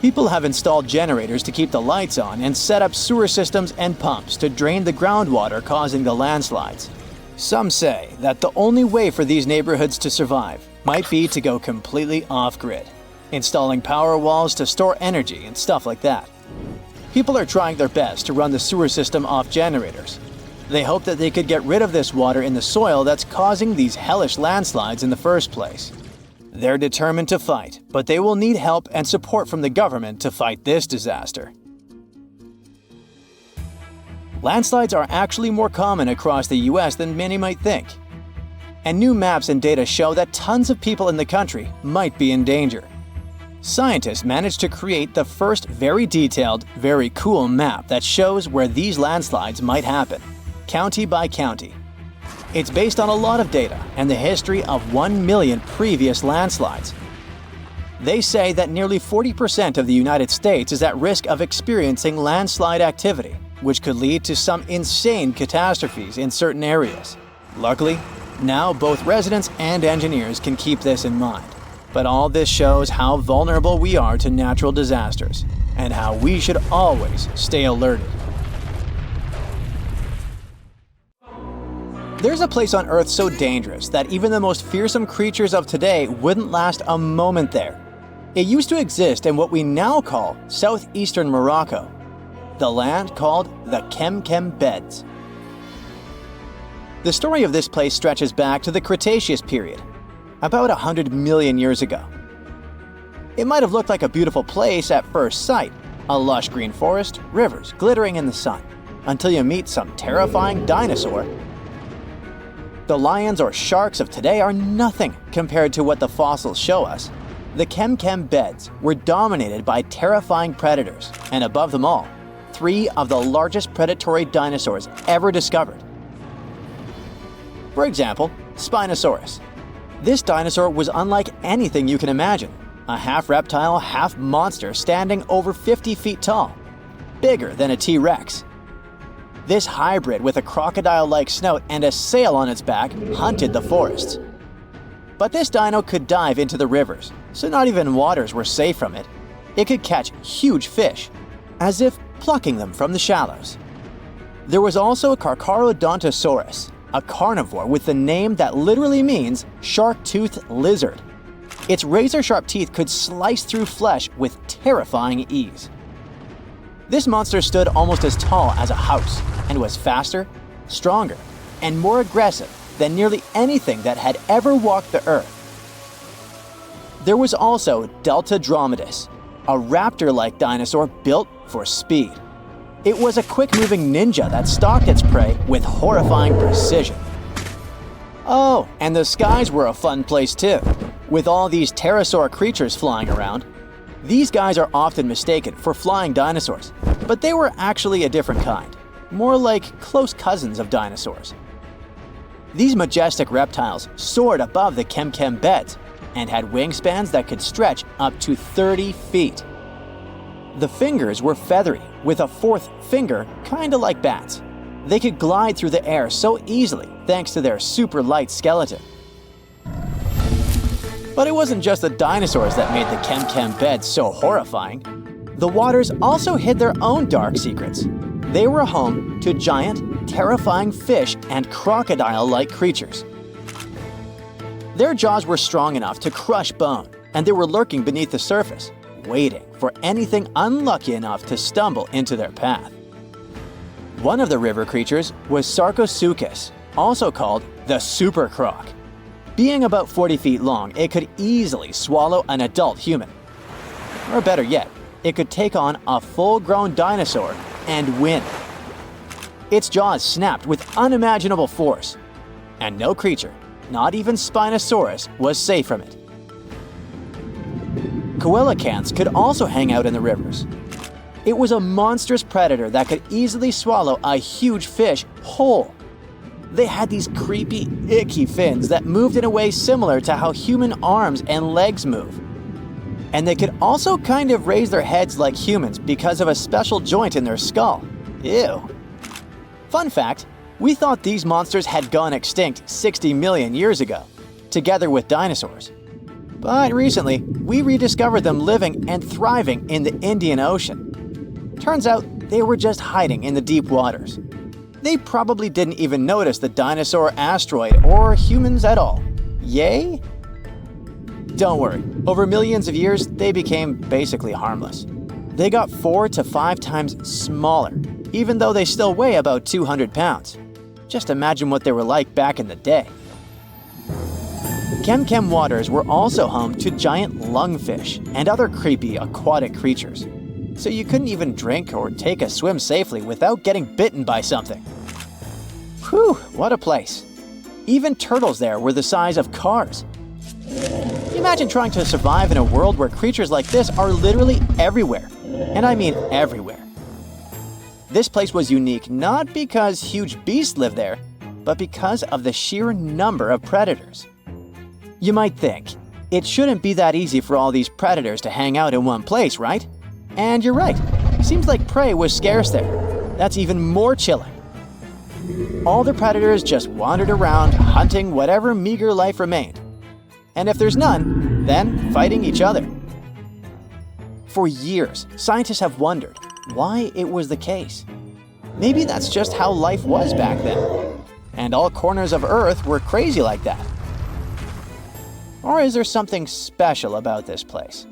People have installed generators to keep the lights on and set up sewer systems and pumps to drain the groundwater causing the landslides. Some say that the only way for these neighborhoods to survive might be to go completely off-grid, installing power walls to store energy and stuff like that. People are trying their best to run the sewer system off generators. They hope that they could get rid of this water in the soil that's causing these hellish landslides in the first place. They're determined to fight, but they will need help and support from the government to fight this disaster. Landslides are actually more common across the US than many might think. And new maps and data show that tons of people in the country might be in danger. Scientists managed to create the first very detailed, very cool map that shows where these landslides might happen, county by county. It's based on a lot of data and the history of 1 million previous landslides. They say that nearly 40% of the United States is at risk of experiencing landslide activity, which could lead to some insane catastrophes in certain areas. Luckily, now both residents and engineers can keep this in mind. But all this shows how vulnerable we are to natural disasters, and how we should always stay alerted. There's a place on Earth so dangerous that even the most fearsome creatures of today wouldn't last a moment there. It used to exist in what we now call southeastern Morocco, the land called the Kem Beds. The story of this place stretches back to the Cretaceous period, about 100 million years ago. It might have looked like a beautiful place at first sight, a lush green forest, rivers glittering in the sun, until you meet some terrifying dinosaur. The lions or sharks of today are nothing compared to what the fossils show us. The Kem Beds were dominated by terrifying predators, and above them all, 3 of the largest predatory dinosaurs ever discovered. For example, Spinosaurus. This dinosaur was unlike anything you can imagine. A half reptile, half monster standing over 50 feet tall, bigger than a T-Rex. This hybrid with a crocodile-like snout and a sail on its back hunted the forests. But this dino could dive into the rivers, so not even waters were safe from it. It could catch huge fish, as if plucking them from the shallows. There was also Carcharodontosaurus, a carnivore with the name that literally means shark-toothed lizard. Its razor-sharp teeth could slice through flesh with terrifying ease. This monster stood almost as tall as a house and was faster, stronger, and more aggressive than nearly anything that had ever walked the earth. There was also Deltadromedas, a raptor-like dinosaur built for speed. It was a quick-moving ninja that stalked its prey with horrifying precision. Oh, and the skies were a fun place too, with all these pterosaur creatures flying around. These guys are often mistaken for flying dinosaurs, but they were actually a different kind, more like close cousins of dinosaurs. These majestic reptiles soared above the Kem Beds and had wingspans that could stretch up to 30 feet. The fingers were feathery, with a 4th finger kinda like bats. They could glide through the air so easily thanks to their super light skeleton. But it wasn't just the dinosaurs that made the Kem Beds so horrifying. The waters also hid their own dark secrets. They were home to giant, terrifying fish and crocodile-like creatures. Their jaws were strong enough to crush bone, and they were lurking beneath the surface, waiting for anything unlucky enough to stumble into their path. One of the river creatures was Sarcosuchus, also called the Super Croc. Being about 40 feet long, it could easily swallow an adult human. Or better yet, it could take on a full-grown dinosaur and win. Its jaws snapped with unimaginable force, and no creature, not even Spinosaurus, was safe from it. Coelacanths could also hang out in the rivers. It was a monstrous predator that could easily swallow a huge fish whole. They had these creepy, icky fins that moved in a way similar to how human arms and legs move. And they could also kind of raise their heads like humans because of a special joint in their skull. Ew. Fun fact, we thought these monsters had gone extinct 60 million years ago, together with dinosaurs. But recently, we rediscovered them living and thriving in the Indian Ocean. Turns out they were just hiding in the deep waters. They probably didn't even notice the dinosaur asteroid or humans at all. Yay? Don't worry, over millions of years, they became basically harmless. They got 4 to 5 times smaller, even though they still weigh about 200 pounds. Just imagine what they were like back in the day. Kem waters were also home to giant lungfish and other creepy aquatic creatures. So you couldn't even drink or take a swim safely without getting bitten by something. Whew, what a place. Even turtles there were the size of cars. Imagine trying to survive in a world where creatures like this are literally everywhere. And I mean everywhere. This place was unique not because huge beasts lived there, but because of the sheer number of predators. You might think, it shouldn't be that easy for all these predators to hang out in one place, right? And you're right. Seems like prey was scarce there. That's even more chilling. All the predators just wandered around, hunting whatever meager life remained. And if there's none, then fighting each other. For years, scientists have wondered why it was the case. Maybe that's just how life was back then. And all corners of Earth were crazy like that. Or is there something special about this place?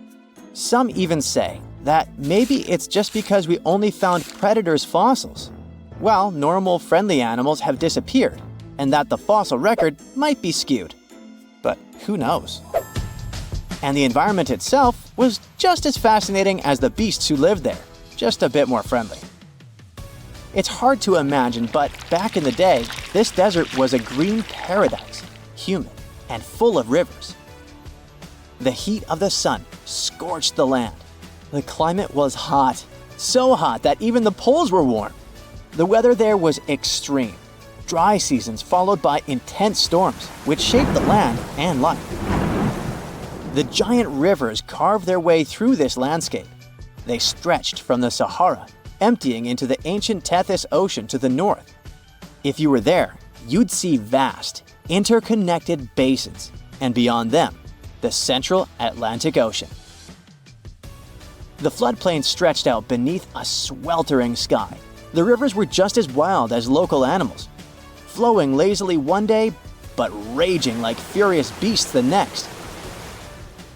Some even say that maybe it's just because we only found predators' fossils. Well, normal, friendly animals have disappeared, and that the fossil record might be skewed. But who knows? And the environment itself was just as fascinating as the beasts who lived there, just a bit more friendly. It's hard to imagine, but back in the day, this desert was a green paradise, humid and full of rivers. The heat of the sun scorched the land. The climate was hot, so hot that even the poles were warm. The weather there was extreme. Dry seasons followed by intense storms, which shaped the land and life. The giant rivers carved their way through this landscape. They stretched from the Sahara, emptying into the ancient Tethys Ocean to the north. If you were there, you'd see vast, interconnected basins, and beyond them, the central Atlantic Ocean. The floodplain stretched out beneath a sweltering sky. The rivers were just as wild as local animals, flowing lazily one day, but raging like furious beasts the next.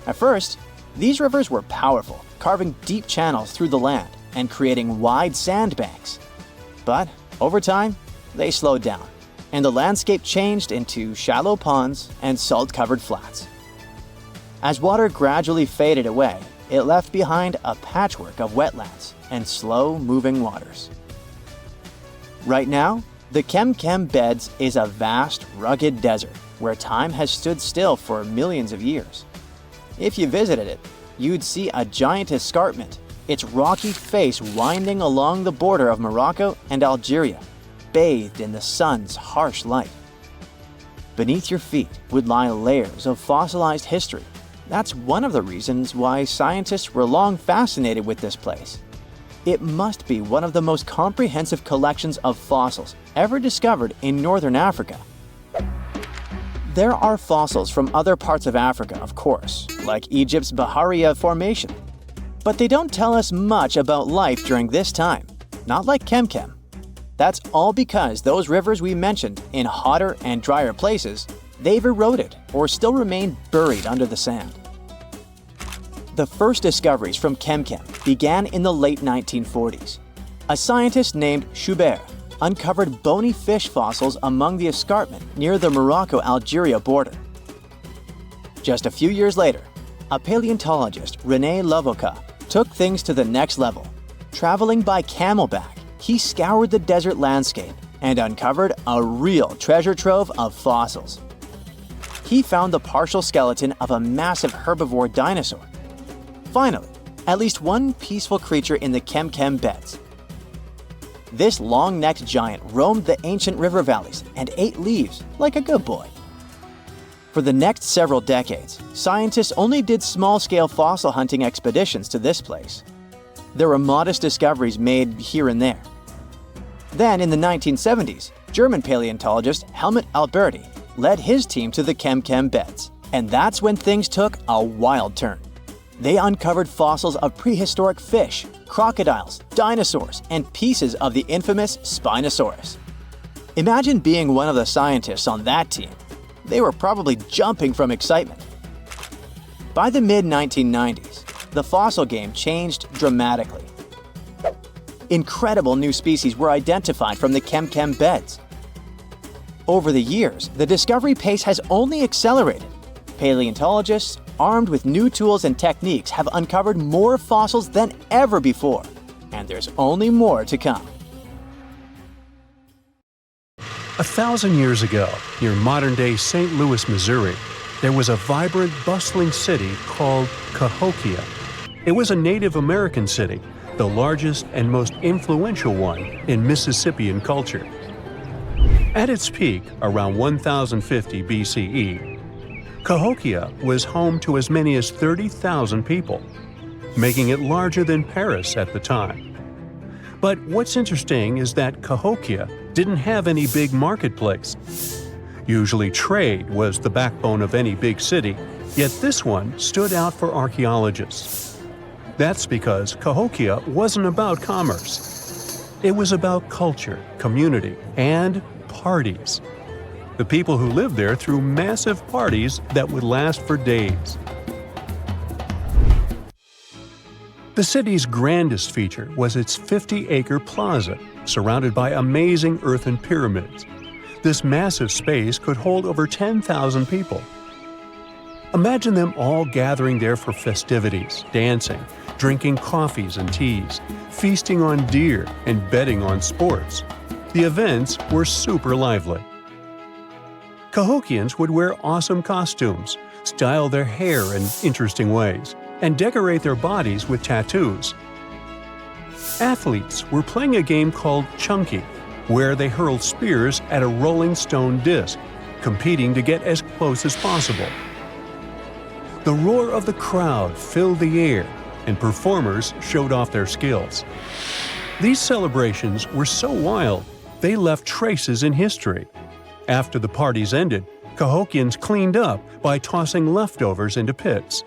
At first, these rivers were powerful, carving deep channels through the land and creating wide sandbanks. But over time, they slowed down, and the landscape changed into shallow ponds and salt-covered flats. As water gradually faded away, it left behind a patchwork of wetlands and slow-moving waters. Right now, the Kem Beds is a vast, rugged desert where time has stood still for millions of years. If you visited it, you'd see a giant escarpment, its rocky face winding along the border of Morocco and Algeria, bathed in the sun's harsh light. Beneath your feet would lie layers of fossilized history. That's one of the reasons why scientists were long fascinated with this place. It must be one of the most comprehensive collections of fossils ever discovered in northern Africa. There are fossils from other parts of Africa, of course, like Egypt's Bahariya Formation. But they don't tell us much about life during this time, not like Kem. That's all because those rivers we mentioned in hotter and drier places, they've eroded or still remain buried under the sand. The first discoveries from Kem began in the late 1940s. A scientist named Schubert uncovered bony fish fossils among the escarpment near the Morocco-Algeria border. Just a few years later, a paleontologist, René Lavoca, took things to the next level. Traveling by camelback, he scoured the desert landscape and uncovered a real treasure trove of fossils. He found the partial skeleton of a massive herbivore dinosaur. Finally, at least one peaceful creature in the Kem Beds. This long-necked giant roamed the ancient river valleys and ate leaves like a good boy. For the next several decades, scientists only did small-scale fossil hunting expeditions to this place. There were modest discoveries made here and there. Then, in the 1970s, German paleontologist Helmut Alberti led his team to the Kem Beds, and that's when things took a wild turn. They uncovered fossils of prehistoric fish, crocodiles, dinosaurs, and pieces of the infamous Spinosaurus. Imagine being one of the scientists on that team. They were probably jumping from excitement. By the mid-1990s, the fossil game changed dramatically. Incredible new species were identified from the Chem beds. Over the years, the discovery pace has only accelerated. Paleontologists, armed with new tools and techniques, have uncovered more fossils than ever before, and there's only more to come. 1,000 years ago, near modern-day St. Louis, Missouri, there was a vibrant, bustling city called Cahokia. It was a Native American city, the largest and most influential one in Mississippian culture. At its peak, around 1050 BCE, Cahokia was home to as many as 30,000 people, making it larger than Paris at the time. But what's interesting is that Cahokia didn't have any big marketplace. Usually trade was the backbone of any big city, yet this one stood out for archaeologists. That's because Cahokia wasn't about commerce. It was about culture, community, and parties. The people who lived there threw massive parties that would last for days. The city's grandest feature was its 50-acre plaza, surrounded by amazing earthen pyramids. This massive space could hold over 10,000 people. Imagine them all gathering there for festivities, dancing, drinking coffees and teas, feasting on deer, and betting on sports. The events were super lively. Cahokians would wear awesome costumes, style their hair in interesting ways, and decorate their bodies with tattoos. Athletes were playing a game called Chunky, where they hurled spears at a rolling stone disc, competing to get as close as possible. The roar of the crowd filled the air, and performers showed off their skills. These celebrations were so wild, they left traces in history. After the parties ended, Cahokians cleaned up by tossing leftovers into pits.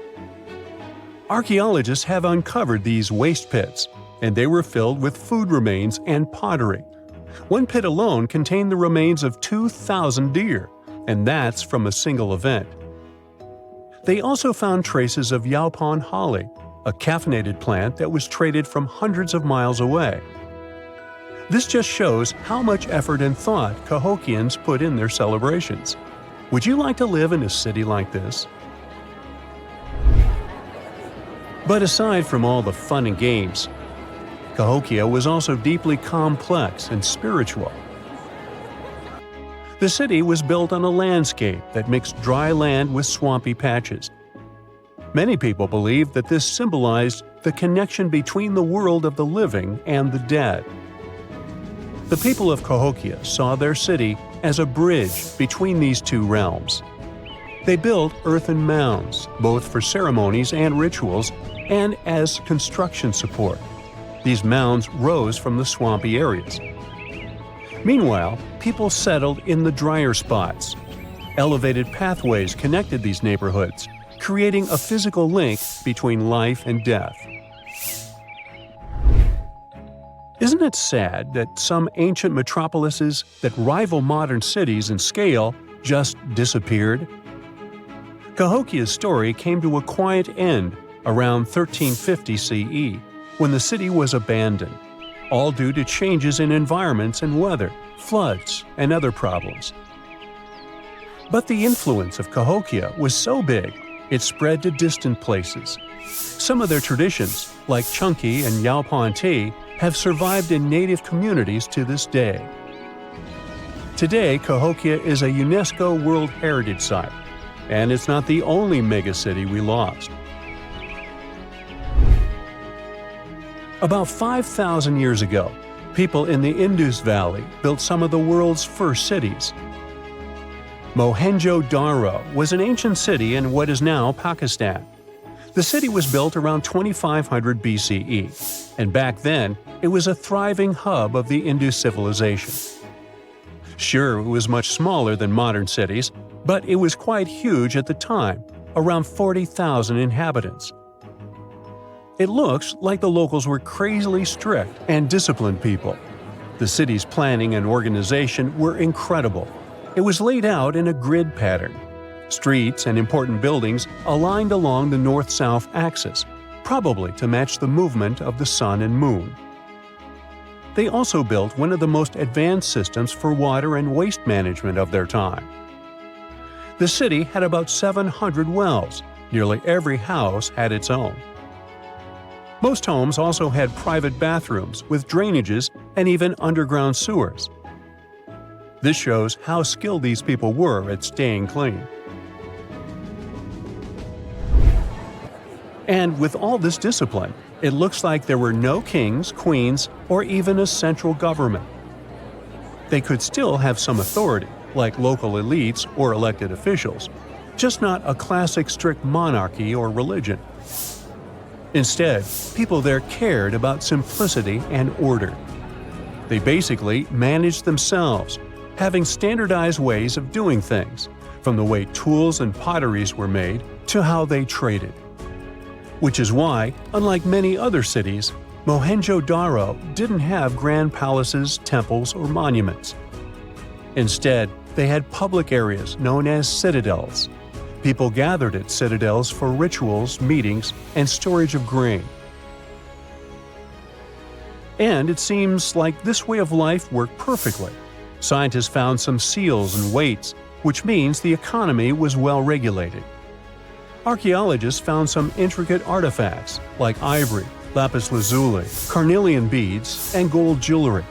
Archaeologists have uncovered these waste pits, and they were filled with food remains and pottery. One pit alone contained the remains of 2,000 deer, and that's from a single event. They also found traces of yaupon holly, a caffeinated plant that was traded from hundreds of miles away. This just shows how much effort and thought Cahokians put in their celebrations. Would you like to live in a city like this? But aside from all the fun and games, Cahokia was also deeply complex and spiritual. The city was built on a landscape that mixed dry land with swampy patches. Many people believed that this symbolized the connection between the world of the living and the dead. The people of Cahokia saw their city as a bridge between these two realms. They built earthen mounds, both for ceremonies and rituals, and as construction support. These mounds rose from the swampy areas. Meanwhile, people settled in the drier spots. Elevated pathways connected these neighborhoods, creating a physical link between life and death. Isn't it sad that some ancient metropolises that rival modern cities in scale just disappeared? Cahokia's story came to a quiet end around 1350 CE, when the city was abandoned, all due to changes in environments and weather, floods, and other problems. But the influence of Cahokia was so big, it spread to distant places. Some of their traditions, like Chunky and Yaupon tea, have survived in native communities to this day. Today, Cahokia is a UNESCO World Heritage Site, and it's not the only megacity we lost. About 5,000 years ago, people in the Indus Valley built some of the world's first cities. Mohenjo Daro was an ancient city in what is now Pakistan. The city was built around 2500 BCE, and back then, it was a thriving hub of the Indus civilization. Sure, it was much smaller than modern cities, but it was quite huge at the time, around 40,000 inhabitants. It looks like the locals were crazily strict and disciplined people. The city's planning and organization were incredible. It was laid out in a grid pattern. Streets and important buildings aligned along the north-south axis, probably to match the movement of the sun and moon. They also built one of the most advanced systems for water and waste management of their time. The city had about 700 wells. Nearly every house had its own. Most homes also had private bathrooms with drainages and even underground sewers. This shows how skilled these people were at staying clean. And with all this discipline, it looks like there were no kings, queens, or even a central government. They could still have some authority, like local elites or elected officials, just not a classic strict monarchy or religion. Instead, people there cared about simplicity and order. They basically managed themselves, having standardized ways of doing things, from the way tools and potteries were made to how they traded. Which is why, unlike many other cities, Mohenjo Daro didn't have grand palaces, temples, or monuments. Instead, they had public areas known as citadels. People gathered at citadels for rituals, meetings, and storage of grain. And it seems like this way of life worked perfectly. Scientists found some seals and weights, which means the economy was well regulated. Archaeologists found some intricate artifacts like ivory, lapis lazuli, carnelian beads, and gold jewelry.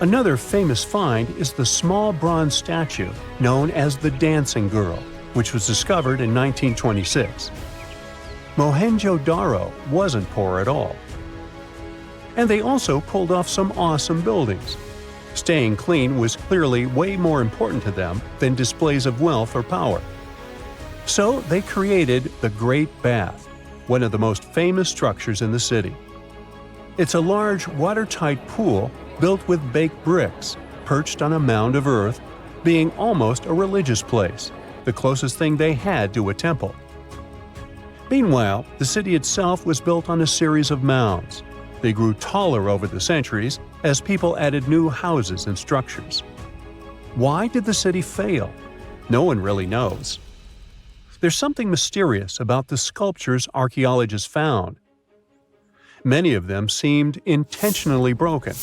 Another famous find is the small bronze statue known as the Dancing Girl, which was discovered in 1926. Mohenjo Daro wasn't poor at all. And they also pulled off some awesome buildings. Staying clean was clearly way more important to them than displays of wealth or power. So they created the Great Bath, one of the most famous structures in the city. It's a large, watertight pool built with baked bricks, perched on a mound of earth, being almost a religious place, the closest thing they had to a temple. Meanwhile, the city itself was built on a series of mounds. They grew taller over the centuries as people added new houses and structures. Why did the city fail? No one really knows. There's something mysterious about the sculptures archaeologists found. Many of them seemed intentionally broken.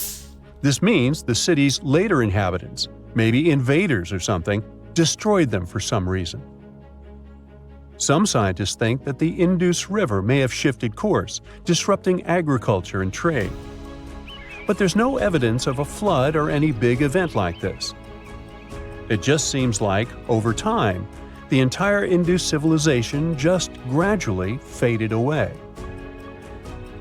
This means the city's later inhabitants, maybe invaders or something, destroyed them for some reason. Some scientists think that the Indus River may have shifted course, disrupting agriculture and trade. But there's no evidence of a flood or any big event like this. It just seems like, over time, the entire Indus civilization just gradually faded away.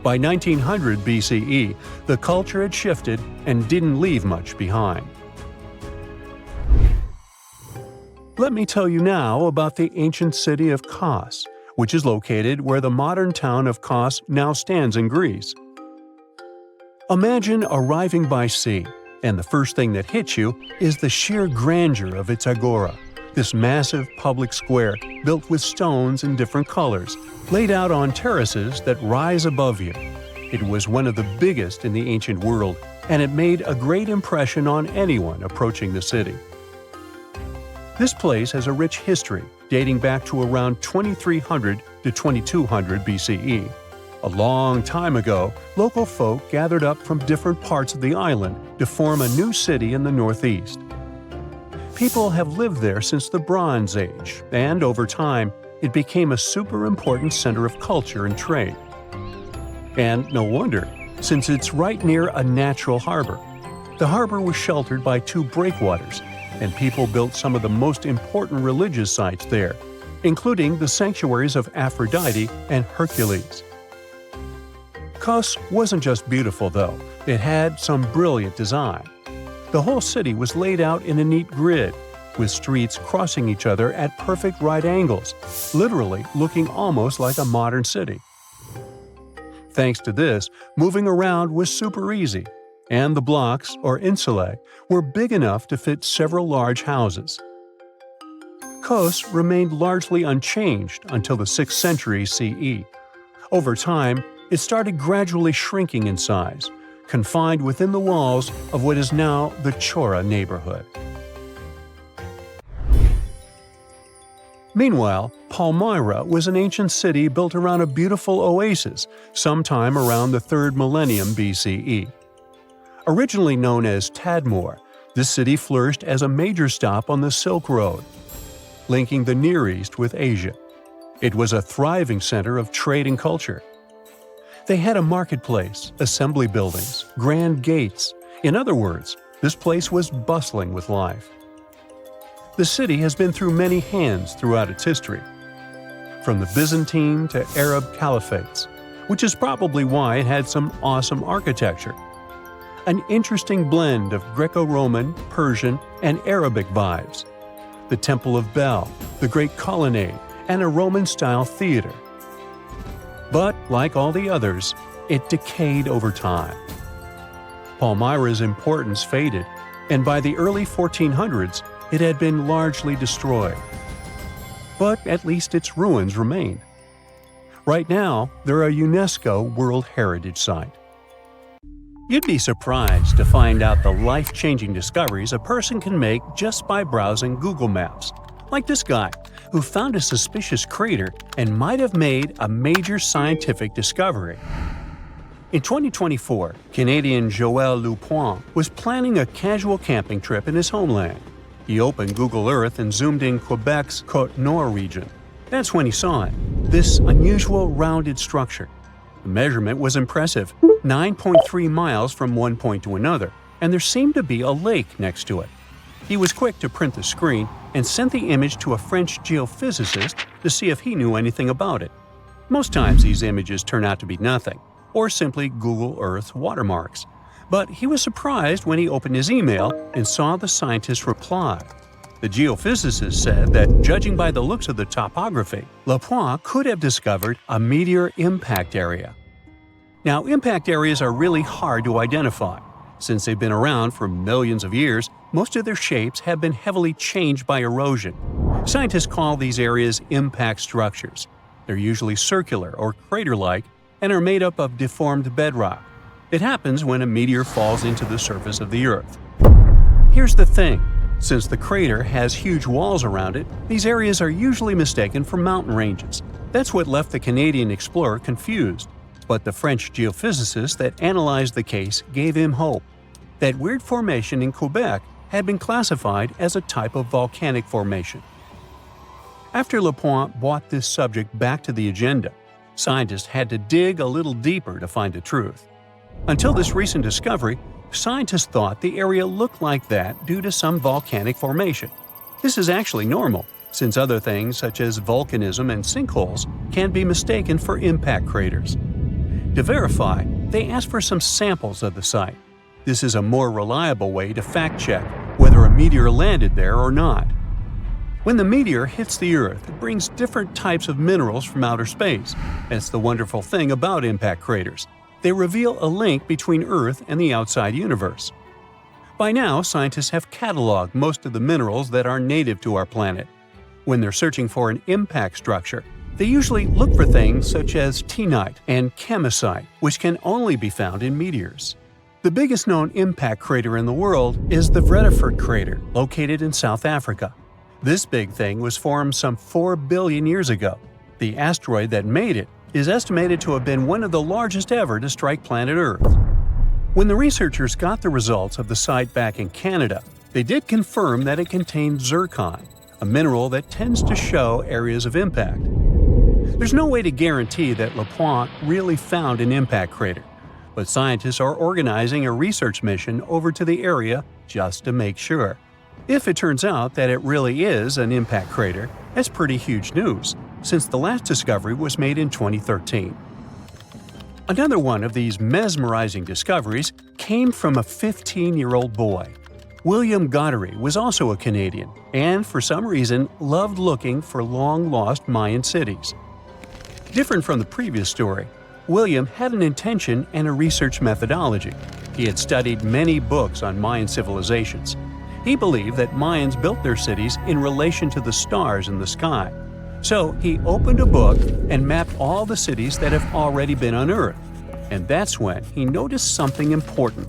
By 1900 BCE, the culture had shifted and didn't leave much behind. Let me tell you now about the ancient city of Kos, which is located where the modern town of Kos now stands in Greece. Imagine arriving by sea, and the first thing that hits you is the sheer grandeur of its agora, this massive public square built with stones in different colors, laid out on terraces that rise above you. It was one of the biggest in the ancient world, and it made a great impression on anyone approaching the city. This place has a rich history, dating back to around 2300 to 2200 BCE. A long time ago, local folk gathered up from different parts of the island to form a new city in the northeast. People have lived there since the Bronze Age, and over time, it became a super important center of culture and trade. And no wonder, since it's right near a natural harbor. The harbor was sheltered by two breakwaters, and people built some of the most important religious sites there, including the sanctuaries of Aphrodite and Hercules. Kos wasn't just beautiful, though. It had some brilliant design. The whole city was laid out in a neat grid, with streets crossing each other at perfect right angles, literally looking almost like a modern city. Thanks to this, moving around was super easy, and the blocks, or insulae, were big enough to fit several large houses. Kos remained largely unchanged until the 6th century CE. Over time, it started gradually shrinking in size, confined within the walls of what is now the Chora neighborhood. Meanwhile, Palmyra was an ancient city built around a beautiful oasis sometime around the 3rd millennium BCE. Originally known as Tadmor, this city flourished as a major stop on the Silk Road, linking the Near East with Asia. It was a thriving center of trade and culture. They had a marketplace, assembly buildings, grand gates. In other words, this place was bustling with life. The city has been through many hands throughout its history, from the Byzantine to Arab caliphates, which is probably why it had some awesome architecture. An interesting blend of Greco-Roman, Persian, and Arabic vibes. The Temple of Bel, the Great Colonnade, and a Roman-style theater. But, like all the others, it decayed over time. Palmyra's importance faded, and by the early 1400s, it had been largely destroyed. But at least its ruins remain. Right now, they're a UNESCO World Heritage Site. You'd be surprised to find out the life-changing discoveries a person can make just by browsing Google Maps. Like this guy, who found a suspicious crater and might have made a major scientific discovery. In 2024, Canadian Joël Lupoint was planning a casual camping trip in his homeland. He opened Google Earth and zoomed in Quebec's Côte-Nord region. That's when he saw it, this unusual rounded structure. The measurement was impressive, 9.3 miles from one point to another, and there seemed to be a lake next to it. He was quick to print the screen and sent the image to a French geophysicist to see if he knew anything about it. Most times these images turn out to be nothing, or simply Google Earth watermarks. But he was surprised when he opened his email and saw the scientist's reply. The geophysicist said that, judging by the looks of the topography, Lapointe could have discovered a meteor impact area. Now, impact areas are really hard to identify. Since they've been around for millions of years, most of their shapes have been heavily changed by erosion. Scientists call these areas impact structures. They're usually circular or crater-like and are made up of deformed bedrock. It happens when a meteor falls into the surface of the Earth. Here's the thing. Since the crater has huge walls around it, these areas are usually mistaken for mountain ranges. That's what left the Canadian explorer confused. But the French geophysicist that analyzed the case gave him hope. That weird formation in Quebec had been classified as a type of volcanic formation. After Lapointe brought this subject back to the agenda, scientists had to dig a little deeper to find the truth. Until this recent discovery, scientists thought the area looked like that due to some volcanic formation. This is actually normal, since other things such as volcanism and sinkholes can be mistaken for impact craters. To verify, they asked for some samples of the site. This is a more reliable way to fact-check whether a meteor landed there or not. When the meteor hits the Earth, it brings different types of minerals from outer space. That's the wonderful thing about impact craters. They reveal a link between Earth and the outside universe. By now, scientists have cataloged most of the minerals that are native to our planet. When they're searching for an impact structure, they usually look for things such as teenite and kamacite, which can only be found in meteors. The biggest known impact crater in the world is the Vredefort crater, located in South Africa. This big thing was formed some 4 billion years ago. The asteroid that made it is estimated to have been one of the largest ever to strike planet Earth. When the researchers got the results of the site back in Canada, they did confirm that it contained zircon, a mineral that tends to show areas of impact. There's no way to guarantee that Lapointe really found an impact crater, but scientists are organizing a research mission over to the area just to make sure. If it turns out that it really is an impact crater, that's pretty huge news, since the last discovery was made in 2013. Another one of these mesmerizing discoveries came from a 15-year-old boy. William Goddery was also a Canadian, and for some reason loved looking for long-lost Mayan cities. Different from the previous story, William had an intention and a research methodology. He had studied many books on Mayan civilizations. He believed that Mayans built their cities in relation to the stars in the sky. So he opened a book and mapped all the cities that have already been unearthed. And that's when he noticed something important.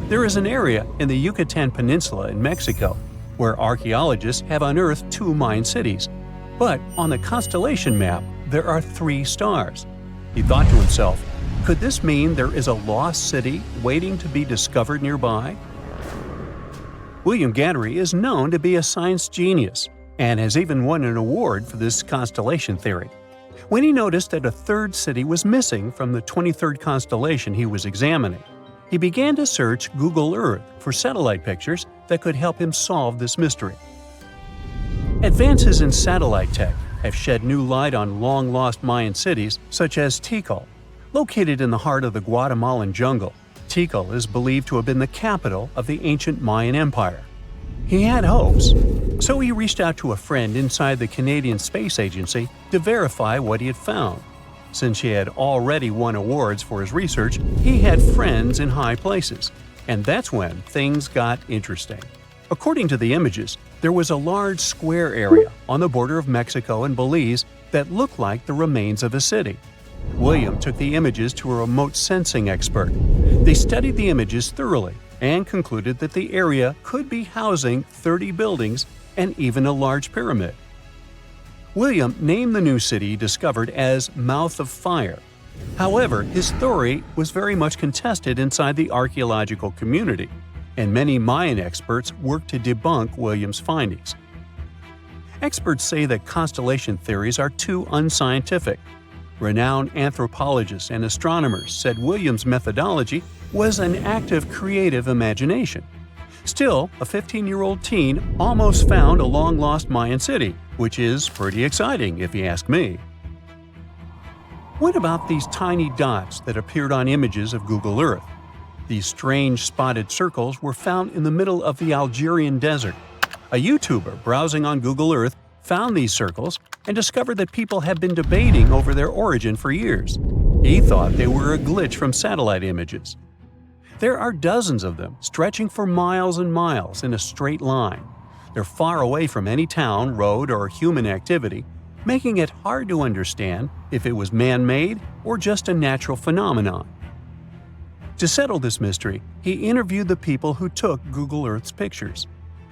There is an area in the Yucatan Peninsula in Mexico where archaeologists have unearthed 2 Mayan cities. But on the constellation map, there are 3 stars. He thought to himself, could this mean there is a lost city waiting to be discovered nearby? William Gattery is known to be a science genius and has even won an award for this constellation theory. When he noticed that a 3rd city was missing from the 23rd constellation he was examining, he began to search Google Earth for satellite pictures that could help him solve this mystery. Advances in satellite tech have shed new light on long-lost Mayan cities such as Tikal. Located in the heart of the Guatemalan jungle, Tikal is believed to have been the capital of the ancient Mayan Empire. He had hopes, so he reached out to a friend inside the Canadian Space Agency to verify what he had found. Since he had already won awards for his research, he had friends in high places, and that's when things got interesting. According to the images, there was a large square area on the border of Mexico and Belize that looked like the remains of a city. William took the images to a remote sensing expert. They studied the images thoroughly and concluded that the area could be housing 30 buildings and even a large pyramid. William named the new city discovered as Mouth of Fire. However, his theory was very much contested inside the archaeological community, and many Mayan experts worked to debunk William's findings. Experts say that constellation theories are too unscientific. Renowned anthropologists and astronomers said William's methodology was an act of creative imagination. Still, a 15-year-old teen almost found a long-lost Mayan city, which is pretty exciting if you ask me. What about these tiny dots that appeared on images of Google Earth? These strange spotted circles were found in the middle of the Algerian desert. A YouTuber browsing on Google Earth found these circles and discovered that people had been debating over their origin for years. He thought they were a glitch from satellite images. There are dozens of them, stretching for miles and miles in a straight line. They're far away from any town, road, or human activity, making it hard to understand if it was man-made or just a natural phenomenon. To settle this mystery, he interviewed the people who took Google Earth's pictures.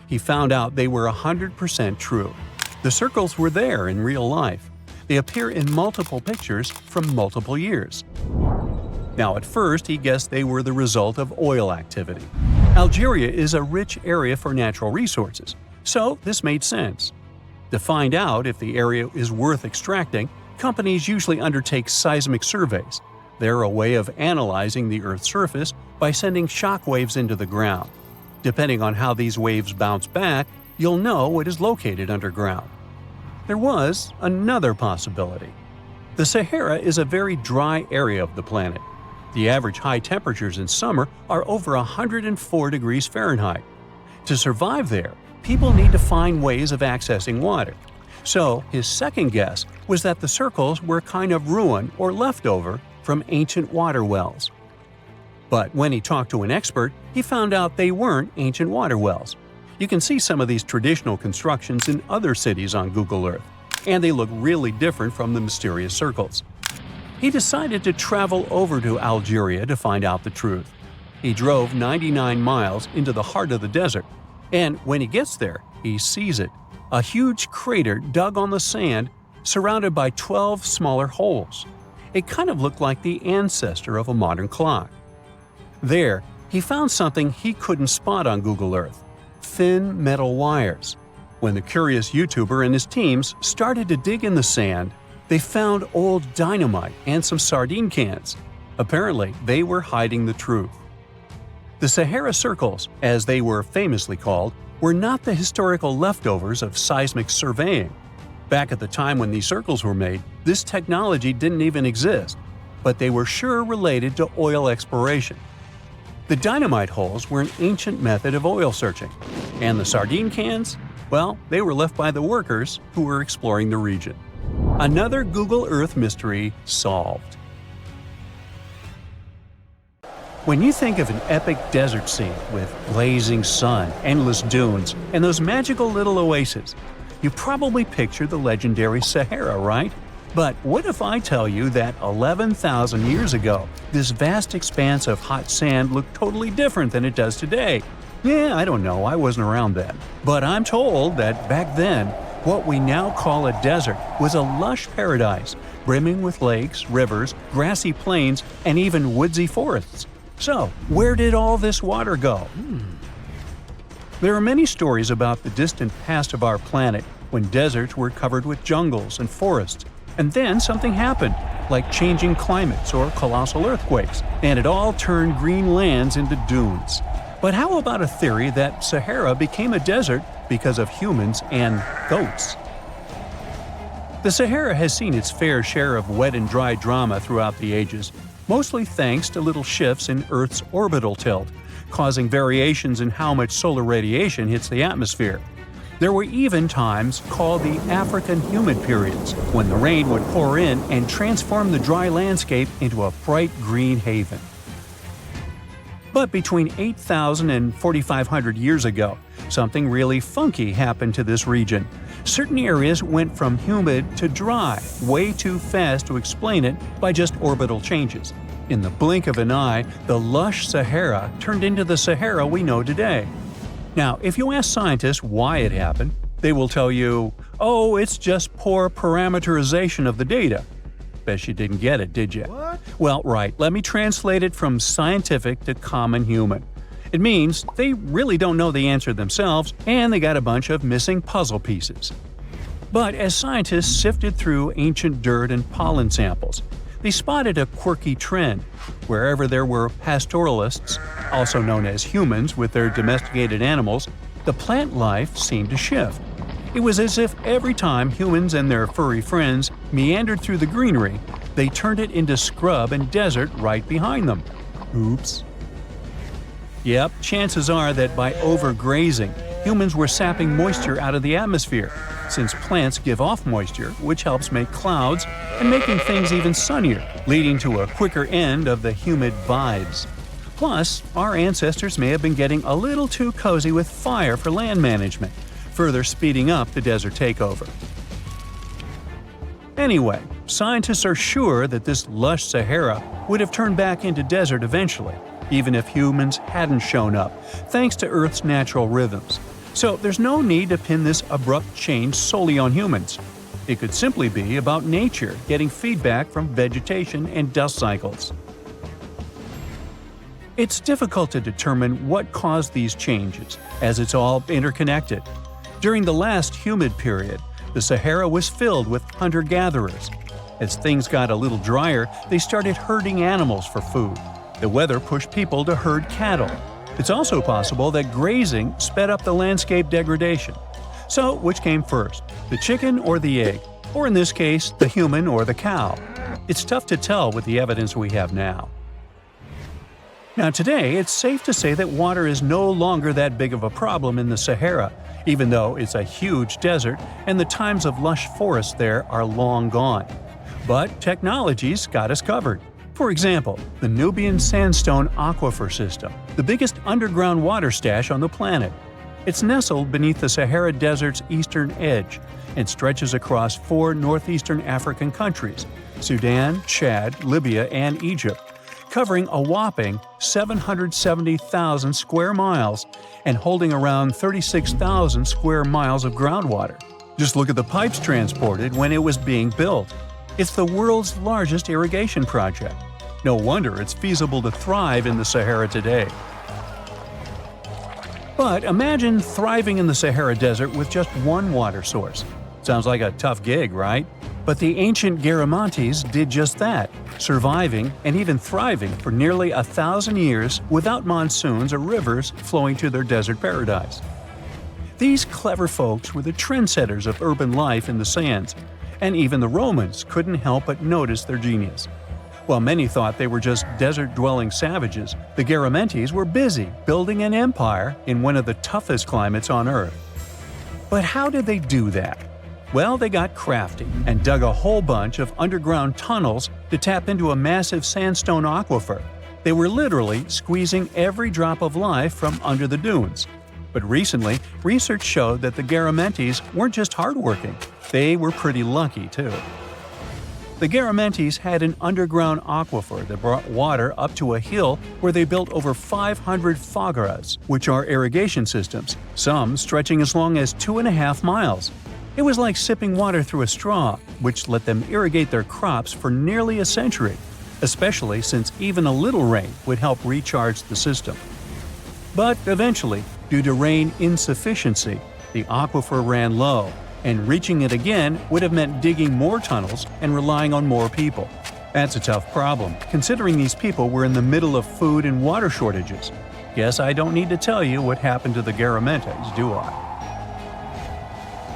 He found out they were 100% true. The circles were there in real life. They appear in multiple pictures from multiple years. Now, at first, he guessed they were the result of oil activity. Algeria is a rich area for natural resources, so this made sense. To find out if the area is worth extracting, companies usually undertake seismic surveys. They're a way of analyzing the Earth's surface by sending shock waves into the ground. Depending on how these waves bounce back, you'll know what is located underground. There was another possibility. The Sahara is a very dry area of the planet. The average high temperatures in summer are over 104 degrees Fahrenheit. To survive there, people need to find ways of accessing water. So his second guess was that the circles were a kind of ruin or leftover from ancient water wells. But when he talked to an expert, he found out they weren't ancient water wells. You can see some of these traditional constructions in other cities on Google Earth, and they look really different from the mysterious circles. He decided to travel over to Algeria to find out the truth. He drove 99 miles into the heart of the desert, and when he gets there, he sees it, a huge crater dug on the sand surrounded by 12 smaller holes. It kind of looked like the ancestor of a modern clock. There, he found something he couldn't spot on Google Earth: thin metal wires. When the curious YouTuber and his teams started to dig in the sand, they found old dynamite and some sardine cans. Apparently, they were hiding the truth. The Sahara Circles, as they were famously called, were not the historical leftovers of seismic surveying. Back at the time when these circles were made, this technology didn't even exist, but they were sure related to oil exploration. The dynamite holes were an ancient method of oil searching, and the sardine cans? Well, they were left by the workers who were exploring the region. Another Google Earth mystery solved. When you think of an epic desert scene with blazing sun, endless dunes, and those magical little oases, you probably picture the legendary Sahara, right? But what if I tell you that 11,000 years ago, this vast expanse of hot sand looked totally different than it does today? Yeah, I don't know, I wasn't around then. But I'm told that back then, what we now call a desert was a lush paradise, brimming with lakes, rivers, grassy plains, and even woodsy forests. So, where did all this water go? There are many stories about the distant past of our planet when deserts were covered with jungles and forests. And then something happened, like changing climates or colossal earthquakes, and it all turned green lands into dunes. But how about a theory that Sahara became a desert because of humans and goats? The Sahara has seen its fair share of wet and dry drama throughout the ages, mostly thanks to little shifts in Earth's orbital tilt, causing variations in how much solar radiation hits the atmosphere. There were even times called the African humid periods, when the rain would pour in and transform the dry landscape into a bright green haven. But between 8,000 and 4,500 years ago, something really funky happened to this region. Certain areas went from humid to dry, way too fast to explain it by just orbital changes. In the blink of an eye, the lush Sahara turned into the Sahara we know today. Now, if you ask scientists why it happened, they will tell you, oh, it's just poor parameterization of the data. Bet you didn't get it, did you? What? Well, right, let me translate it from scientific to common human. It means they really don't know the answer themselves, and they got a bunch of missing puzzle pieces. But as scientists sifted through ancient dirt and pollen samples, they spotted a quirky trend. Wherever there were pastoralists, also known as humans with their domesticated animals, the plant life seemed to shift. It was as if every time humans and their furry friends meandered through the greenery, they turned it into scrub and desert right behind them. Oops. Yep, chances are that by overgrazing, humans were sapping moisture out of the atmosphere, since plants give off moisture, which helps make clouds and making things even sunnier, leading to a quicker end of the humid vibes. Plus, our ancestors may have been getting a little too cozy with fire for land management, further speeding up the desert takeover. Anyway, scientists are sure that this lush Sahara would have turned back into desert eventually, even if humans hadn't shown up, thanks to Earth's natural rhythms. So there's no need to pin this abrupt change solely on humans. It could simply be about nature getting feedback from vegetation and dust cycles. It's difficult to determine what caused these changes, as it's all interconnected. During the last humid period, the Sahara was filled with hunter-gatherers. As things got a little drier, they started herding animals for food. The weather pushed people to herd cattle. It's also possible that grazing sped up the landscape degradation. So, which came first, the chicken or the egg? Or in this case, the human or the cow? It's tough to tell with the evidence we have now. Now today, it's safe to say that water is no longer that big of a problem in the Sahara, even though it's a huge desert and the times of lush forests there are long gone. But technology's got us covered. For example, the Nubian Sandstone Aquifer System, the biggest underground water stash on the planet. It's nestled beneath the Sahara Desert's eastern edge and stretches across 4 northeastern African countries – Sudan, Chad, Libya, and Egypt, covering a whopping 770,000 square miles and holding around 36,000 square miles of groundwater. Just look at the pipes transported when it was being built. It's the world's largest irrigation project. No wonder it's feasible to thrive in the Sahara today. But imagine thriving in the Sahara Desert with just one water source. Sounds like a tough gig, right? But the ancient Garamantes did just that, surviving and even thriving for nearly 1,000 years without monsoons or rivers flowing to their desert paradise. These clever folks were the trendsetters of urban life in the sands, and even the Romans couldn't help but notice their genius. While many thought they were just desert-dwelling savages, the Garamantes were busy building an empire in one of the toughest climates on Earth. But how did they do that? Well, they got crafty and dug a whole bunch of underground tunnels to tap into a massive sandstone aquifer. They were literally squeezing every drop of life from under the dunes. But recently, research showed that the Garamantes weren't just hardworking, they were pretty lucky too. The Garamantes had an underground aquifer that brought water up to a hill where they built over 500 fogaras, which are irrigation systems, some stretching as long as 2.5 miles. It was like sipping water through a straw, which let them irrigate their crops for nearly a century, especially since even a little rain would help recharge the system. But eventually, due to rain insufficiency, the aquifer ran low, and reaching it again would have meant digging more tunnels and relying on more people. That's a tough problem, considering these people were in the middle of food and water shortages. Guess I don't need to tell you what happened to the Garamantes, do I?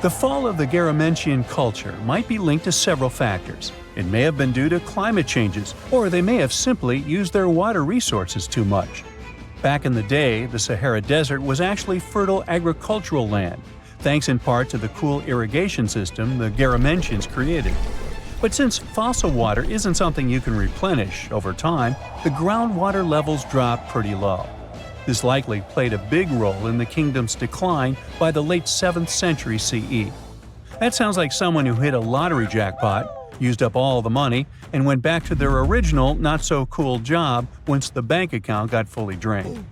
The fall of the Garamentian culture might be linked to several factors. It may have been due to climate changes, or they may have simply used their water resources too much. Back in the day, the Sahara Desert was actually fertile agricultural land, thanks in part to the cool irrigation system the Garamentians created. But since fossil water isn't something you can replenish over time, the groundwater levels dropped pretty low. This likely played a big role in the kingdom's decline by the late 7th century CE. That sounds like someone who hit a lottery jackpot, used up all the money, and went back to their original not-so-cool job once the bank account got fully drained.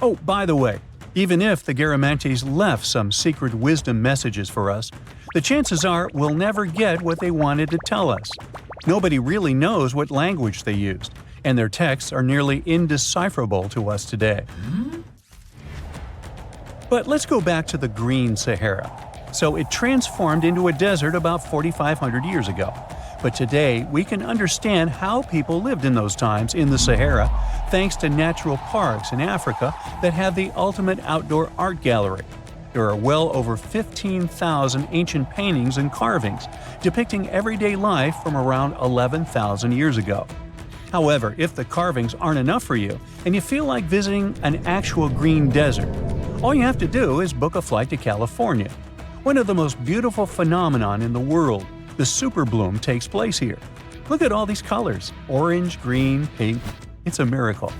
Oh, by the way, even if the Garamantes left some secret wisdom messages for us, the chances are we'll never get what they wanted to tell us. Nobody really knows what language they used, and their texts are nearly indecipherable to us today. But let's go back to the Green Sahara. So it transformed into a desert about 4,500 years ago. But today, we can understand how people lived in those times in the Sahara thanks to natural parks in Africa that have the ultimate outdoor art gallery. There are well over 15,000 ancient paintings and carvings depicting everyday life from around 11,000 years ago. However, if the carvings aren't enough for you and you feel like visiting an actual green desert, all you have to do is book a flight to California. One of the most beautiful phenomenon in the world, the superbloom, takes place here. Look at all these colors: orange, green, pink. It's a miracle.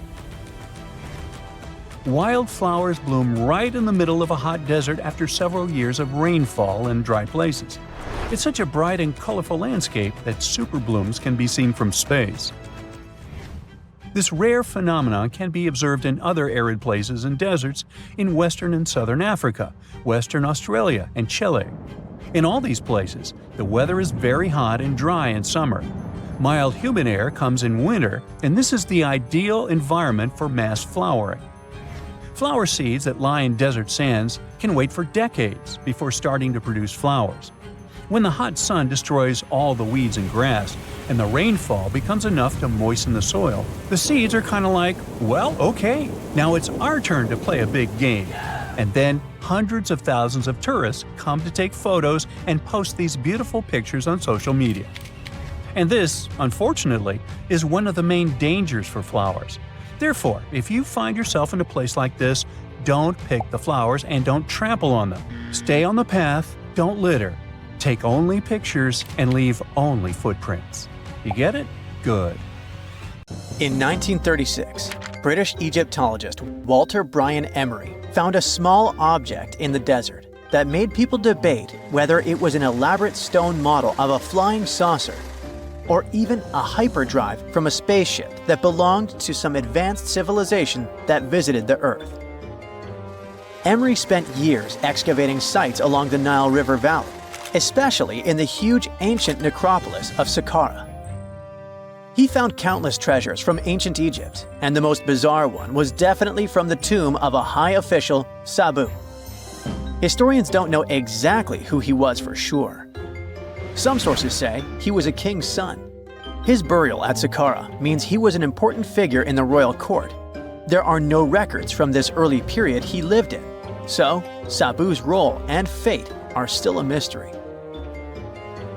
Wildflowers bloom right in the middle of a hot desert after several years of rainfall in dry places. It's such a bright and colorful landscape that superblooms can be seen from space. This rare phenomenon can be observed in other arid places and deserts in western and southern Africa, Western Australia, and Chile. In all these places, the weather is very hot and dry in summer. Mild humid air comes in winter, and this is the ideal environment for mass flowering. Flower seeds that lie in desert sands can wait for decades before starting to produce flowers. When the hot sun destroys all the weeds and grass, and the rainfall becomes enough to moisten the soil, the seeds are kind of like, well, okay, now it's our turn to play a big game. And then hundreds of thousands of tourists come to take photos and post these beautiful pictures on social media. And this, unfortunately, is one of the main dangers for flowers. Therefore, if you find yourself in a place like this, don't pick the flowers and don't trample on them. Stay on the path, don't litter. Take only pictures and leave only footprints. You get it? Good. In 1936, British Egyptologist Walter Bryan Emery found a small object in the desert that made people debate whether it was an elaborate stone model of a flying saucer or even a hyperdrive from a spaceship that belonged to some advanced civilization that visited the Earth. Emery spent years excavating sites along the Nile River Valley, especially in the huge ancient necropolis of Saqqara. He found countless treasures from ancient Egypt, and the most bizarre one was definitely from the tomb of a high official, Sabu. Historians don't know exactly who he was for sure. Some sources say he was a king's son. His burial at Saqqara means he was an important figure in the royal court. There are no records from this early period he lived in, so Sabu's role and fate are still a mystery.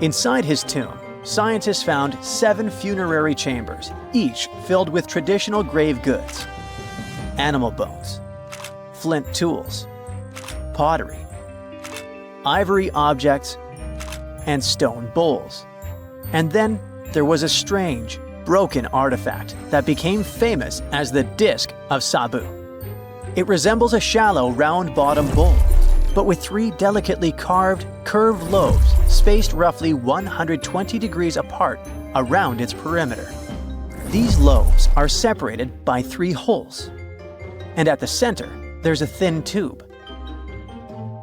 Inside his tomb, scientists found 7 funerary chambers, each filled with traditional grave goods: animal bones, flint tools, pottery, ivory objects, and stone bowls. And then there was a strange, broken artifact that became famous as the Disc of Sabu. It resembles a shallow, round-bottomed bowl, but with 3 delicately carved, curved lobes spaced roughly 120 degrees apart around its perimeter. These lobes are separated by 3 holes, and at the center, there's a thin tube.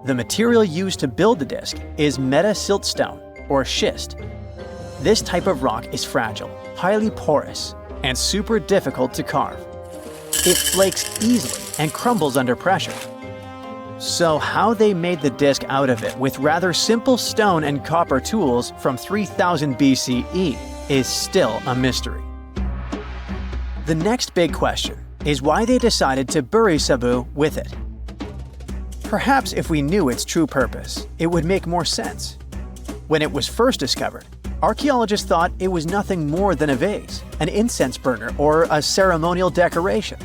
The material used to build the disc is meta-siltstone, or schist. This type of rock is fragile, highly porous, and super difficult to carve. It flakes easily and crumbles under pressure. So how they made the disc out of it with rather simple stone and copper tools from 3000 BCE is still a mystery. The next big question is why they decided to bury Sabu with it. Perhaps if we knew its true purpose, it would make more sense. When it was first discovered, archaeologists thought it was nothing more than a vase, an incense burner, or a ceremonial decoration.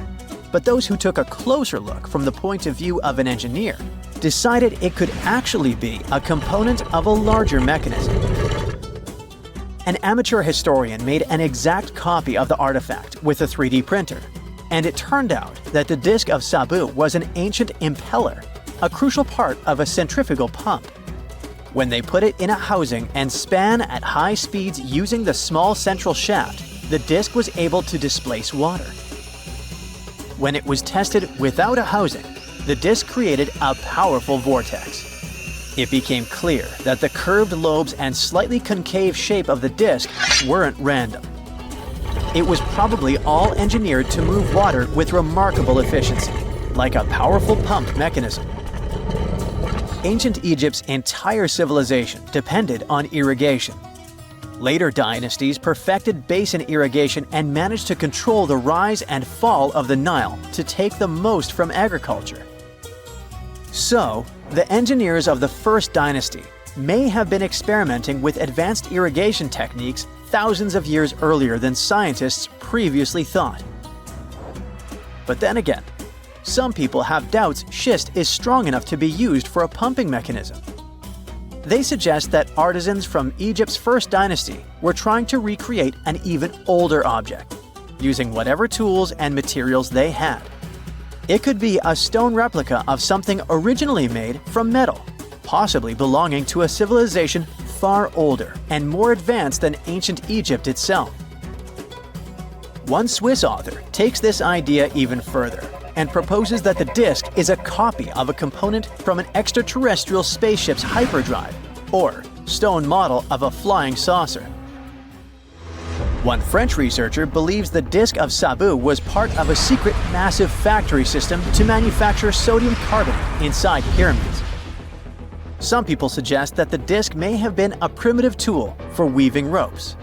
But those who took a closer look from the point of view of an engineer decided it could actually be a component of a larger mechanism. An amateur historian made an exact copy of the artifact with a 3D printer, and it turned out that the disc of Sabu was an ancient impeller, a crucial part of a centrifugal pump. When they put it in a housing and span at high speeds using the small central shaft, the disc was able to displace water. When it was tested without a housing, the disc created a powerful vortex. It became clear that the curved lobes and slightly concave shape of the disc weren't random. It was probably all engineered to move water with remarkable efficiency, like a powerful pump mechanism. Ancient Egypt's entire civilization depended on irrigation. Later dynasties perfected basin irrigation and managed to control the rise and fall of the Nile to take the most from agriculture. So, the engineers of the first dynasty may have been experimenting with advanced irrigation techniques thousands of years earlier than scientists previously thought. But then again, some people have doubts schist is strong enough to be used for a pumping mechanism. They suggest that artisans from Egypt's first dynasty were trying to recreate an even older object, using whatever tools and materials they had. It could be a stone replica of something originally made from metal, possibly belonging to a civilization far older and more advanced than ancient Egypt itself. One Swiss author takes this idea even further and proposes that the disc is a copy of a component from an extraterrestrial spaceship's hyperdrive, or stone model of a flying saucer. One French researcher believes the disc of Sabu was part of a secret massive factory system to manufacture sodium carbonate inside pyramids. Some people suggest that the disc may have been a primitive tool for weaving ropes.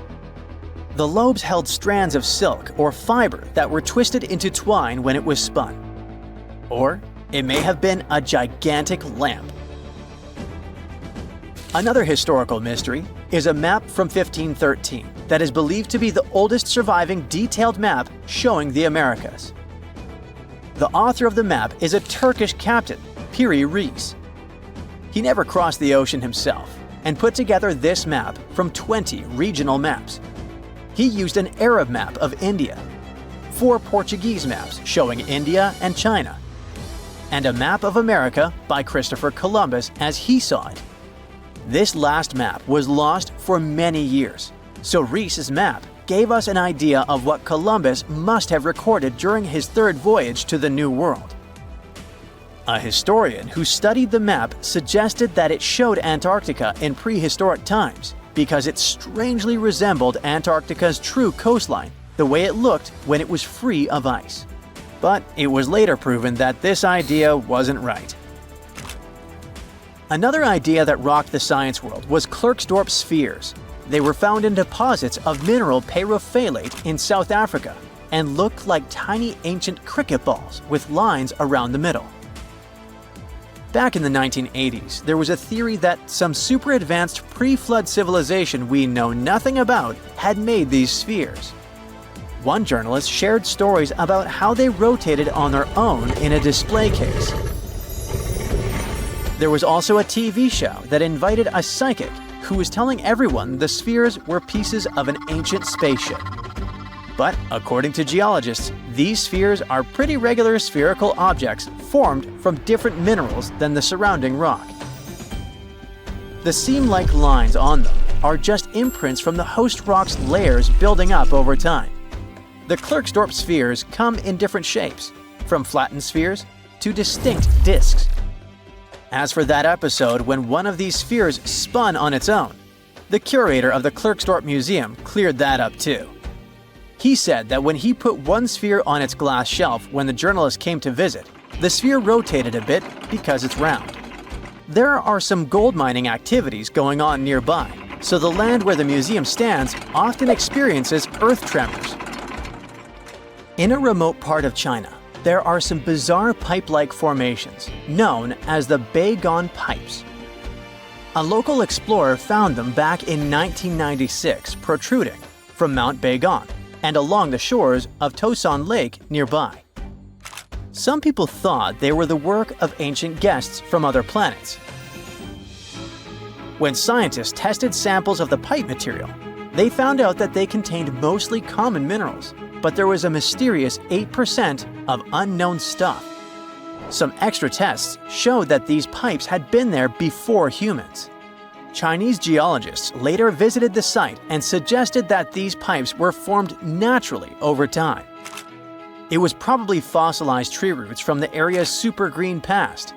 The lobes held strands of silk or fiber that were twisted into twine when it was spun. Or it may have been a gigantic lamp. Another historical mystery is a map from 1513 that is believed to be the oldest surviving detailed map showing the Americas. The author of the map is a Turkish captain, Piri Reis. He never crossed the ocean himself and put together this map from 20 regional maps. He used an Arab map of India, 4 Portuguese maps showing India and China, and a map of America by Christopher Columbus as he saw it. This last map was lost for many years, so Reis's map gave us an idea of what Columbus must have recorded during his 3rd voyage to the New World. A historian who studied the map suggested that it showed Antarctica in prehistoric times because it strangely resembled Antarctica's true coastline, the way it looked when it was free of ice. But it was later proven that this idea wasn't right. Another idea that rocked the science world was Klerksdorp spheres. They were found in deposits of mineral pyrophyllite in South Africa and looked like tiny ancient cricket balls with lines around the middle. Back in the 1980s, there was a theory that some super advanced pre-flood civilization we know nothing about had made these spheres. One journalist shared stories about how they rotated on their own in a display case. There was also a TV show that invited a psychic who was telling everyone the spheres were pieces of an ancient spaceship. But according to geologists, these spheres are pretty regular spherical objects formed from different minerals than the surrounding rock. The seam-like lines on them are just imprints from the host rock's layers building up over time. The Klerksdorp spheres come in different shapes, from flattened spheres to distinct disks. As for that episode when one of these spheres spun on its own, the curator of the Klerksdorp Museum cleared that up too. He said that when he put one sphere on its glass shelf when the journalist came to visit, the sphere rotated a bit because it's round. There are some gold mining activities going on nearby, so the land where the museum stands often experiences earth tremors. In a remote part of China, there are some bizarre pipe-like formations known as the Beigon Pipes. A local explorer found them back in 1996 protruding from Mount Beigon and along the shores of Tosan Lake nearby. Some people thought they were the work of ancient guests from other planets. When scientists tested samples of the pipe material, they found out that they contained mostly common minerals, but there was a mysterious 8% of unknown stuff. Some extra tests showed that these pipes had been there before humans. Chinese geologists later visited the site and suggested that these pipes were formed naturally over time. It was probably fossilized tree roots from the area's super green past.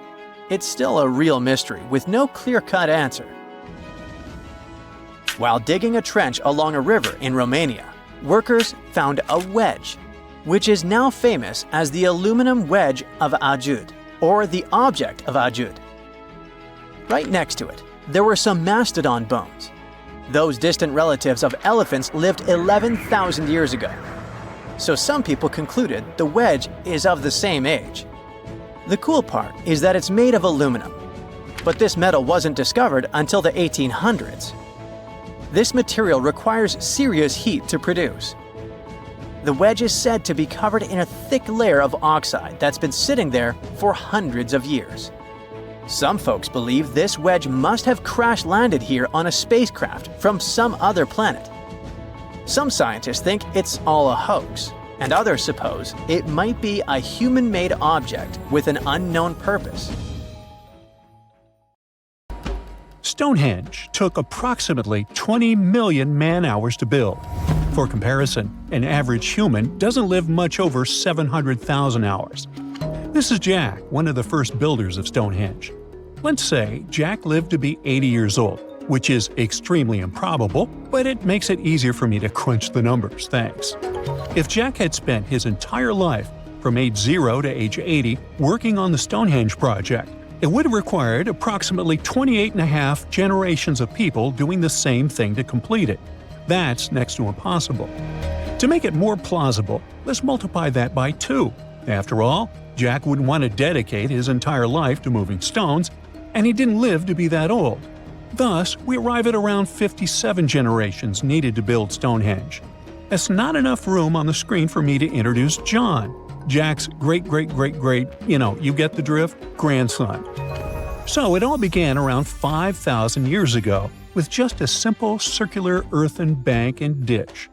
It's still a real mystery with no clear-cut answer. While digging a trench along a river in Romania, workers found a wedge, which is now famous as the aluminum wedge of Ajud, or the object of Ajud. Right next to it, there were some mastodon bones. Those distant relatives of elephants lived 11,000 years ago. So some people concluded the wedge is of the same age. The cool part is that it's made of aluminum, but this metal wasn't discovered until the 1800s. This material requires serious heat to produce. The wedge is said to be covered in a thick layer of oxide that's been sitting there for hundreds of years. Some folks believe this wedge must have crash-landed here on a spacecraft from some other planet. Some scientists think it's all a hoax, and others suppose it might be a human-made object with an unknown purpose. Stonehenge took approximately 20 million man-hours to build. For comparison, an average human doesn't live much over 700,000 hours. This is Jack, one of the first builders of Stonehenge. Let's say Jack lived to be 80 years old, which is extremely improbable, but it makes it easier for me to crunch the numbers, thanks. If Jack had spent his entire life, from age 0 to age 80, working on the Stonehenge project, it would have required approximately 28.5 generations of people doing the same thing to complete it. That's next to impossible. To make it more plausible, let's multiply that by 2. After all, Jack wouldn't want to dedicate his entire life to moving stones, and he didn't live to be that old. Thus, we arrive at around 57 generations needed to build Stonehenge. That's not enough room on the screen for me to introduce John, Jack's great-great-great-great, you get the drift, grandson. So it all began around 5,000 years ago with just a simple circular earthen bank and ditch.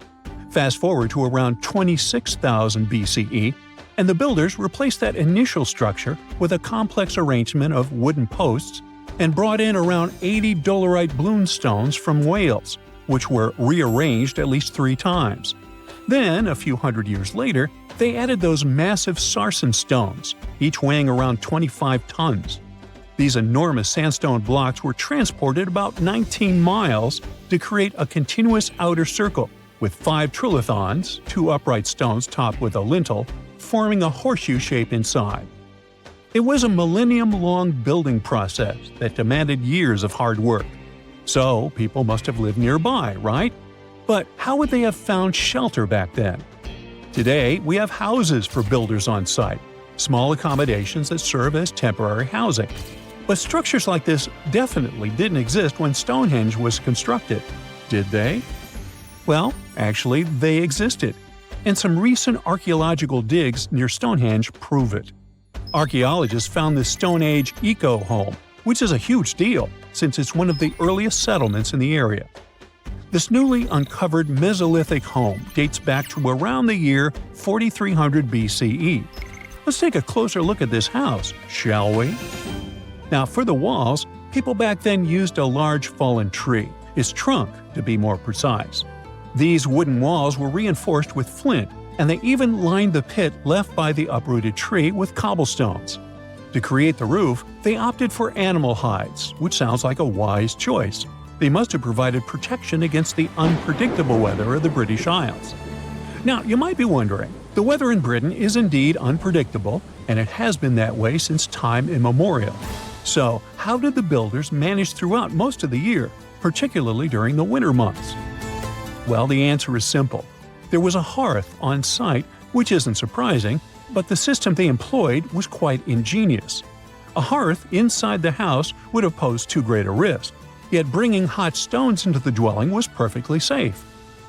Fast forward to around 26,000 BCE, and the builders replaced that initial structure with a complex arrangement of wooden posts and brought in around 80 dolerite bloom stones from Wales, which were rearranged at least 3 times. Then, a few hundred years later, they added those massive sarsen stones, each weighing around 25 tons. These enormous sandstone blocks were transported about 19 miles to create a continuous outer circle, with 5 trilithons, 2 upright stones topped with a lintel, forming a horseshoe shape inside. It was a millennium-long building process that demanded years of hard work. So, people must have lived nearby, right? But how would they have found shelter back then? Today, we have houses for builders on site, small accommodations that serve as temporary housing. But structures like this definitely didn't exist when Stonehenge was constructed. Did they? Well, actually, they existed, and some recent archaeological digs near Stonehenge prove it. Archaeologists found this Stone Age eco-home, which is a huge deal since it's one of the earliest settlements in the area. This newly uncovered Mesolithic home dates back to around the year 4300 BCE. Let's take a closer look at this house, shall we? Now, for the walls, people back then used a large fallen tree, its trunk to be more precise. These wooden walls were reinforced with flint, and they even lined the pit left by the uprooted tree with cobblestones. To create the roof, they opted for animal hides, which sounds like a wise choice. They must have provided protection against the unpredictable weather of the British Isles. Now, you might be wondering, the weather in Britain is indeed unpredictable, and it has been that way since time immemorial. So, how did the builders manage throughout most of the year, particularly during the winter months? Well, the answer is simple. There was a hearth on site, which isn't surprising, but the system they employed was quite ingenious. A hearth inside the house would have posed too great a risk, yet bringing hot stones into the dwelling was perfectly safe.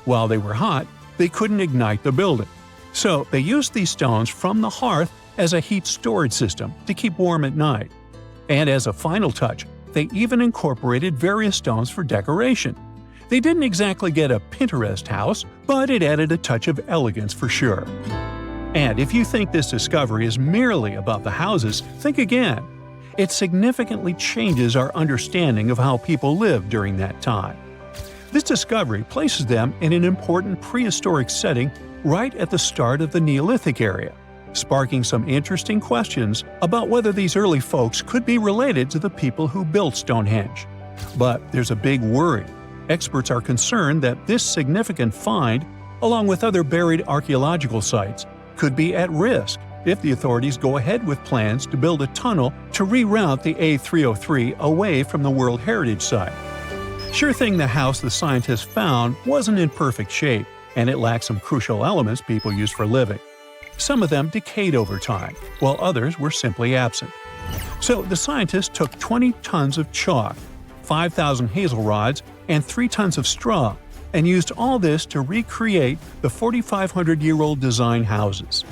While they were hot, they couldn't ignite the building. So they used these stones from the hearth as a heat storage system to keep warm at night. And as a final touch, they even incorporated various stones for decoration. They didn't exactly get a Pinterest house, but it added a touch of elegance for sure. And if you think this discovery is merely about the houses, think again. It significantly changes our understanding of how people lived during that time. This discovery places them in an important prehistoric setting right at the start of the Neolithic area, sparking some interesting questions about whether these early folks could be related to the people who built Stonehenge. But there's a big worry. Experts are concerned that this significant find, along with other buried archaeological sites, could be at risk if the authorities go ahead with plans to build a tunnel to reroute the A303 away from the World Heritage Site. Sure thing the house the scientists found wasn't in perfect shape, and it lacked some crucial elements people use for living. Some of them decayed over time, while others were simply absent. So the scientists took 20 tons of chalk, 5,000 hazel rods, and 3 tons of straw, and used all this to recreate the 4,500-year-old design houses.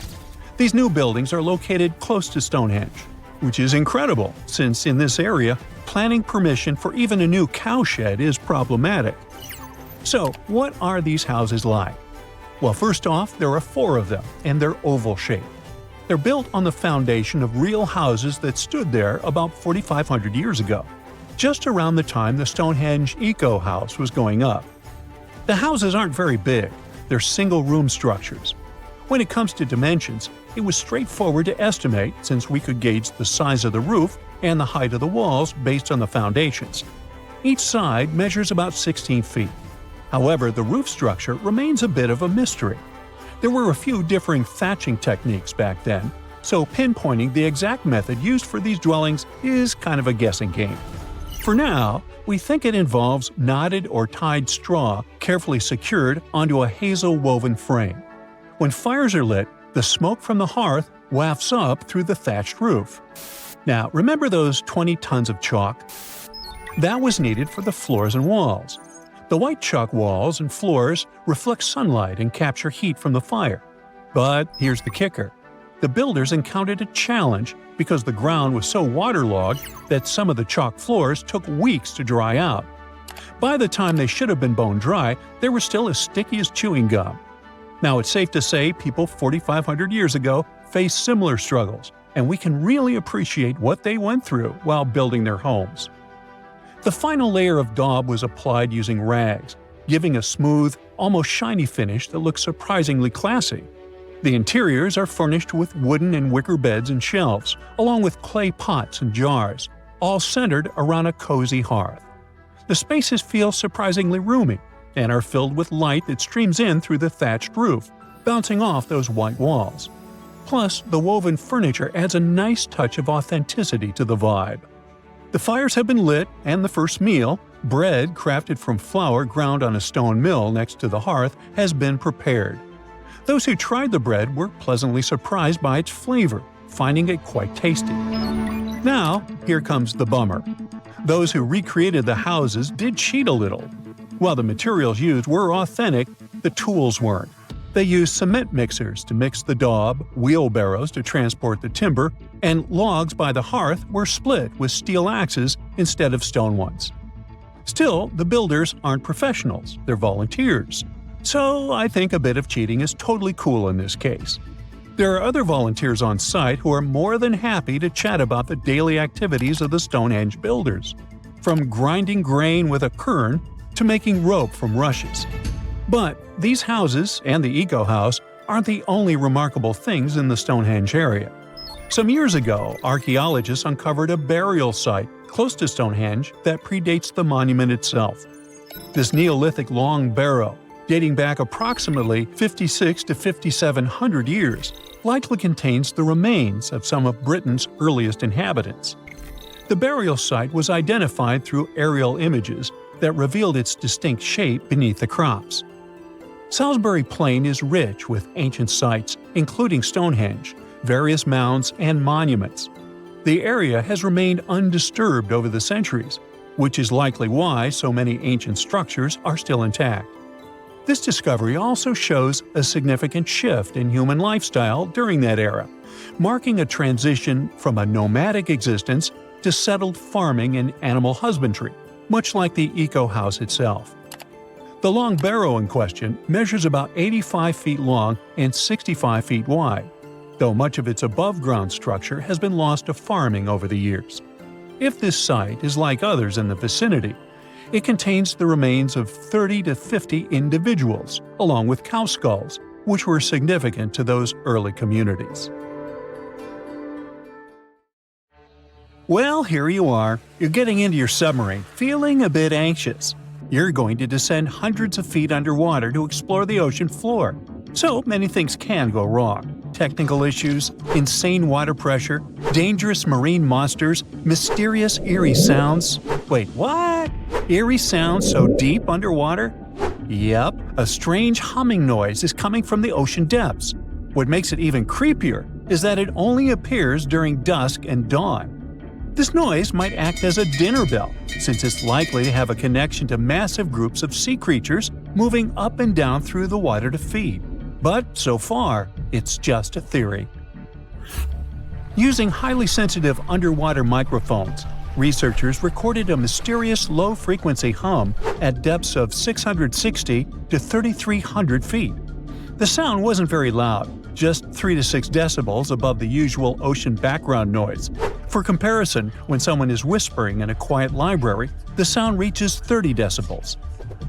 These new buildings are located close to Stonehenge, which is incredible since in this area, planning permission for even a new cowshed is problematic. So, what are these houses like? Well, first off, there are 4 of them, and they're oval-shaped. They're built on the foundation of real houses that stood there about 4,500 years ago, just around the time the Stonehenge Eco House was going up. The houses aren't very big, they're single-room structures. When it comes to dimensions, it was straightforward to estimate since we could gauge the size of the roof and the height of the walls based on the foundations. Each side measures about 16 feet. However, the roof structure remains a bit of a mystery. There were a few differing thatching techniques back then, so pinpointing the exact method used for these dwellings is kind of a guessing game. For now, we think it involves knotted or tied straw carefully secured onto a hazel-woven frame. When fires are lit, the smoke from the hearth wafts up through the thatched roof. Now, remember those 20 tons of chalk? That was needed for the floors and walls. The white chalk walls and floors reflect sunlight and capture heat from the fire. But here's the kicker. The builders encountered a challenge because the ground was so waterlogged that some of the chalk floors took weeks to dry out. By the time they should have been bone dry, they were still as sticky as chewing gum. Now, it's safe to say people 4,500 years ago faced similar struggles, and we can really appreciate what they went through while building their homes. The final layer of daub was applied using rags, giving a smooth, almost shiny finish that looks surprisingly classy. The interiors are furnished with wooden and wicker beds and shelves, along with clay pots and jars, all centered around a cozy hearth. The spaces feel surprisingly roomy, and are filled with light that streams in through the thatched roof, bouncing off those white walls. Plus, the woven furniture adds a nice touch of authenticity to the vibe. The fires have been lit, and the first meal, bread crafted from flour ground on a stone mill next to the hearth, has been prepared. Those who tried the bread were pleasantly surprised by its flavor, finding it quite tasty. Now, here comes the bummer. Those who recreated the houses did cheat a little. While the materials used were authentic, the tools weren't. They used cement mixers to mix the daub, wheelbarrows to transport the timber, and logs by the hearth were split with steel axes instead of stone ones. Still, the builders aren't professionals, they're volunteers. So I think a bit of cheating is totally cool in this case. There are other volunteers on site who are more than happy to chat about the daily activities of the Stonehenge builders, from grinding grain with a quern to making rope from rushes. But these houses and the Eco House aren't the only remarkable things in the Stonehenge area. Some years ago, archaeologists uncovered a burial site close to Stonehenge that predates the monument itself. This Neolithic long barrow, dating back approximately 56 to 5,700 years, likely contains the remains of some of Britain's earliest inhabitants. The burial site was identified through aerial images that revealed its distinct shape beneath the crops. Salisbury Plain is rich with ancient sites, including Stonehenge, various mounds, and monuments. The area has remained undisturbed over the centuries, which is likely why so many ancient structures are still intact. This discovery also shows a significant shift in human lifestyle during that era, marking a transition from a nomadic existence to settled farming and animal husbandry, much like the Eco House itself. The long barrow in question measures about 85 feet long and 65 feet wide, though much of its above-ground structure has been lost to farming over the years. If this site is like others in the vicinity, it contains the remains of 30 to 50 individuals, along with cow skulls, which were significant to those early communities. Well, here you are. You're getting into your submarine, feeling a bit anxious. You're going to descend hundreds of feet underwater to explore the ocean floor. So many things can go wrong. Technical issues, insane water pressure, dangerous marine monsters, mysterious eerie sounds. Wait, what? Eerie sounds so deep underwater? Yep, a strange humming noise is coming from the ocean depths. What makes it even creepier is that it only appears during dusk and dawn. This noise might act as a dinner bell, since it's likely to have a connection to massive groups of sea creatures moving up and down through the water to feed. But so far, it's just a theory. Using highly sensitive underwater microphones, researchers recorded a mysterious low-frequency hum at depths of 660 to 3,300 feet. The sound wasn't very loud, just 3 to 6 decibels above the usual ocean background noise. For comparison, when someone is whispering in a quiet library, the sound reaches 30 decibels.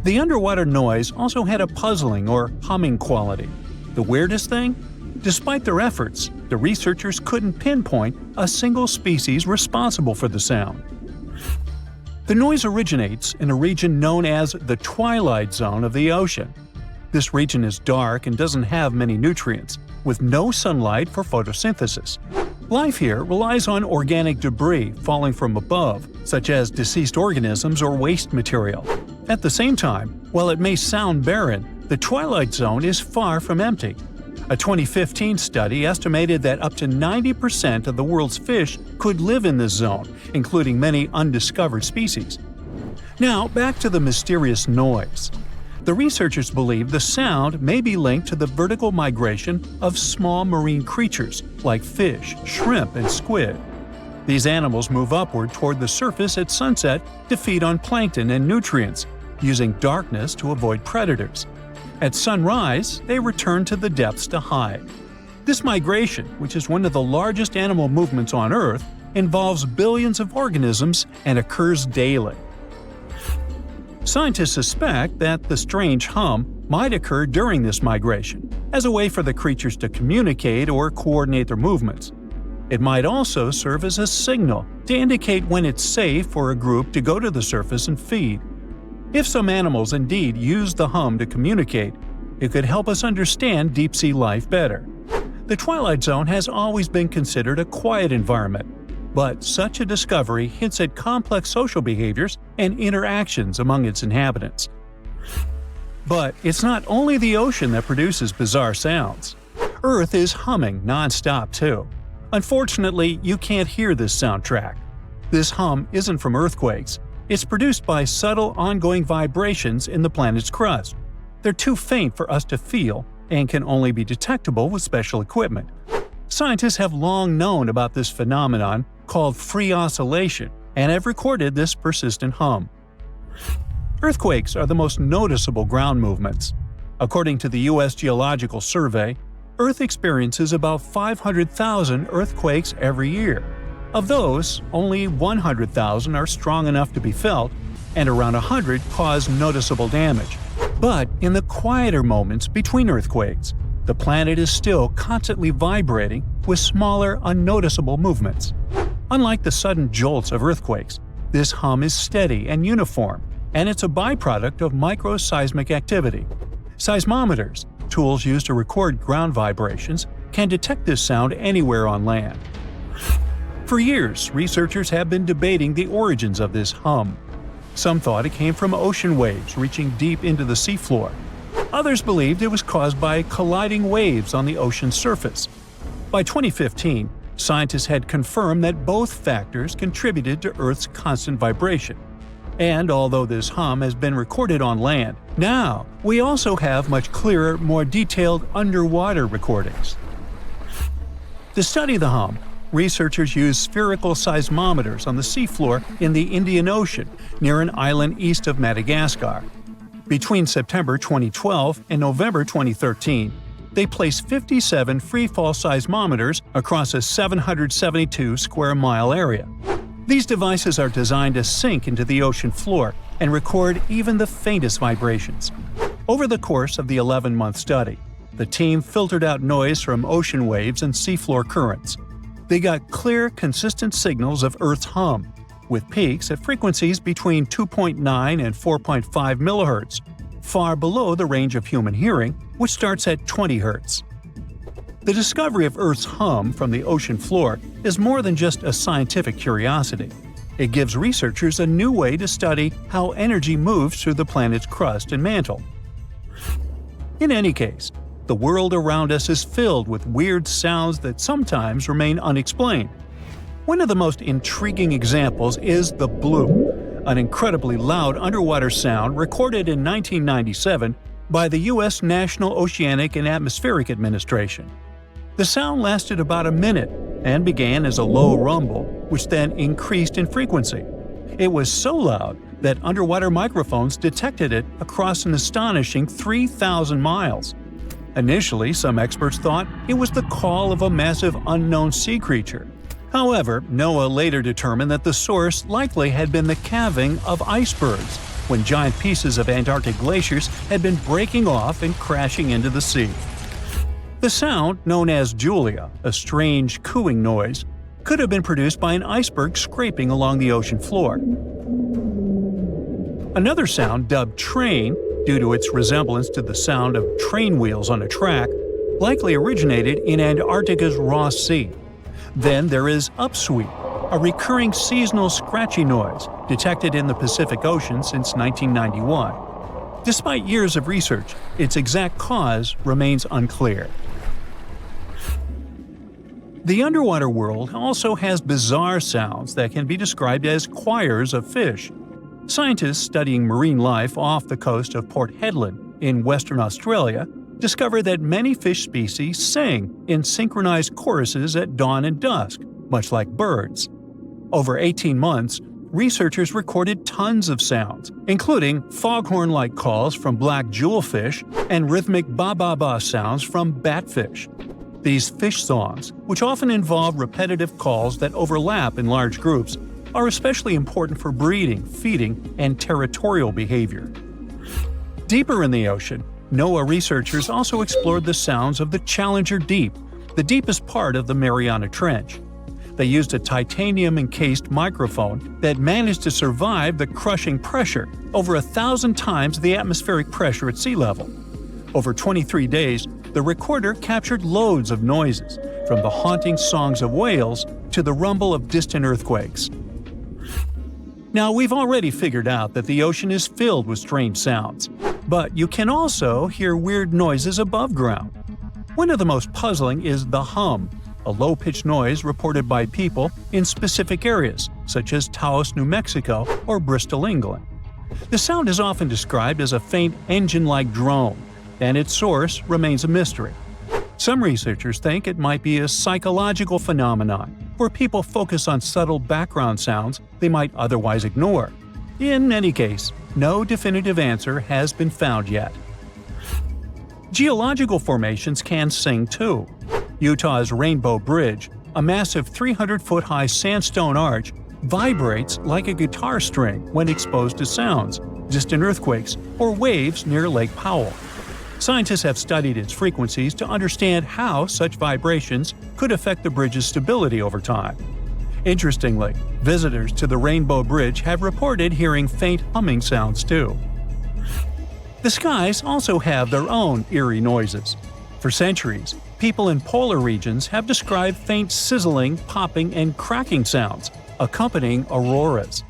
The underwater noise also had a puzzling or humming quality. The weirdest thing? Despite their efforts, the researchers couldn't pinpoint a single species responsible for the sound. The noise originates in a region known as the twilight zone of the ocean. This region is dark and doesn't have many nutrients, with no sunlight for photosynthesis. Life here relies on organic debris falling from above, such as deceased organisms or waste material. At the same time, while it may sound barren, the twilight zone is far from empty. A 2015 study estimated that up to 90% of the world's fish could live in this zone, including many undiscovered species. Now, back to the mysterious noise. The researchers believe the sound may be linked to the vertical migration of small marine creatures like fish, shrimp, and squid. These animals move upward toward the surface at sunset to feed on plankton and nutrients, using darkness to avoid predators. At sunrise, they return to the depths to hide. This migration, which is one of the largest animal movements on Earth, involves billions of organisms and occurs daily. Scientists suspect that the strange hum might occur during this migration, as a way for the creatures to communicate or coordinate their movements. It might also serve as a signal to indicate when it's safe for a group to go to the surface and feed. If some animals indeed use the hum to communicate, it could help us understand deep-sea life better. The Twilight Zone has always been considered a quiet environment, but such a discovery hints at complex social behaviors and interactions among its inhabitants. But it's not only the ocean that produces bizarre sounds. Earth is humming non-stop too. Unfortunately, you can't hear this soundtrack. This hum isn't from earthquakes. It's produced by subtle ongoing vibrations in the planet's crust. They're too faint for us to feel and can only be detectable with special equipment. Scientists have long known about this phenomenon called free oscillation and have recorded this persistent hum. Earthquakes are the most noticeable ground movements. According to the U.S. Geological Survey, Earth experiences about 500,000 earthquakes every year. Of those, only 100,000 are strong enough to be felt, and around 100 cause noticeable damage. But in the quieter moments between earthquakes, the planet is still constantly vibrating with smaller, unnoticeable movements. Unlike the sudden jolts of earthquakes, this hum is steady and uniform, and it's a byproduct of microseismic activity. Seismometers, tools used to record ground vibrations, can detect this sound anywhere on land. For years, researchers have been debating the origins of this hum. Some thought it came from ocean waves reaching deep into the seafloor. Others believed it was caused by colliding waves on the ocean's surface. By 2015, scientists had confirmed that both factors contributed to Earth's constant vibration. And although this hum has been recorded on land, now we also have much clearer, more detailed underwater recordings. To study the hum, researchers used spherical seismometers on the seafloor in the Indian Ocean near an island east of Madagascar. Between September 2012 and November 2013, they placed 57 freefall seismometers across a 772 square mile area. These devices are designed to sink into the ocean floor and record even the faintest vibrations. Over the course of the 11-month study, the team filtered out noise from ocean waves and seafloor currents. They got clear, consistent signals of Earth's hum, with peaks at frequencies between 2.9 and 4.5 MHz, far below the range of human hearing, which starts at 20 Hz. The discovery of Earth's hum from the ocean floor is more than just a scientific curiosity. It gives researchers a new way to study how energy moves through the planet's crust and mantle. In any case, the world around us is filled with weird sounds that sometimes remain unexplained. One of the most intriguing examples is the bloop, an incredibly loud underwater sound recorded in 1997 by the U.S. National Oceanic and Atmospheric Administration. The sound lasted about a minute and began as a low rumble, which then increased in frequency. It was so loud that underwater microphones detected it across an astonishing 3,000 miles. Initially, some experts thought it was the call of a massive unknown sea creature. However, NOAA later determined that the source likely had been the calving of icebergs, when giant pieces of Antarctic glaciers had been breaking off and crashing into the sea. The sound, known as Julia, a strange cooing noise, could have been produced by an iceberg scraping along the ocean floor. Another sound, dubbed train, due to its resemblance to the sound of train wheels on a track, likely originated in Antarctica's Ross Sea. Then there is upsweep, a recurring seasonal scratchy noise detected in the Pacific Ocean since 1991. Despite years of research, its exact cause remains unclear. The underwater world also has bizarre sounds that can be described as choirs of fish. Scientists studying marine life off the coast of Port Hedland in Western Australia discovered that many fish species sing in synchronized choruses at dawn and dusk, much like birds. Over 18 months, researchers recorded tons of sounds, including foghorn-like calls from black jewelfish and rhythmic ba-ba-ba sounds from batfish. These fish songs, which often involve repetitive calls that overlap in large groups, are especially important for breeding, feeding, and territorial behavior. Deeper in the ocean, NOAA researchers also explored the sounds of the Challenger Deep, the deepest part of the Mariana Trench. They used a titanium-encased microphone that managed to survive the crushing pressure, over 1,000 times the atmospheric pressure at sea level. Over 23 days, the recorder captured loads of noises, from the haunting songs of whales to the rumble of distant earthquakes. Now, we've already figured out that the ocean is filled with strange sounds, but you can also hear weird noises above ground. One of the most puzzling is the hum, a low-pitched noise reported by people in specific areas, such as Taos, New Mexico, or Bristol, England. The sound is often described as a faint engine-like drone, and its source remains a mystery. Some researchers think it might be a psychological phenomenon, where people focus on subtle background sounds they might otherwise ignore. In any case, no definitive answer has been found yet. Geological formations can sing too. Utah's Rainbow Bridge, a massive 300-foot-high sandstone arch, vibrates like a guitar string when exposed to sounds, distant earthquakes, or waves near Lake Powell. Scientists have studied its frequencies to understand how such vibrations could affect the bridge's stability over time. Interestingly, visitors to the Rainbow Bridge have reported hearing faint humming sounds too. The skies also have their own eerie noises. For centuries, people in polar regions have described faint sizzling, popping, and cracking sounds, accompanying auroras.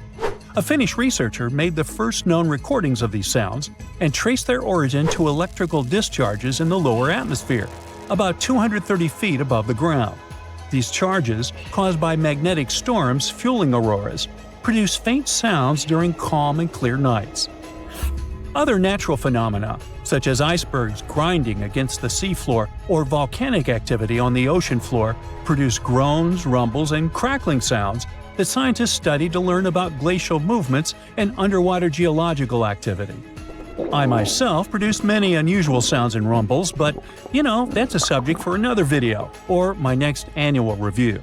A Finnish researcher made the first known recordings of these sounds and traced their origin to electrical discharges in the lower atmosphere, about 230 feet above the ground. These charges, caused by magnetic storms fueling auroras, produce faint sounds during calm and clear nights. Other natural phenomena, such as icebergs grinding against the seafloor or volcanic activity on the ocean floor, produce groans, rumbles, and crackling sounds that scientists study to learn about glacial movements and underwater geological activity. I myself produced many unusual sounds and rumbles, but that's a subject for another video or my next annual review.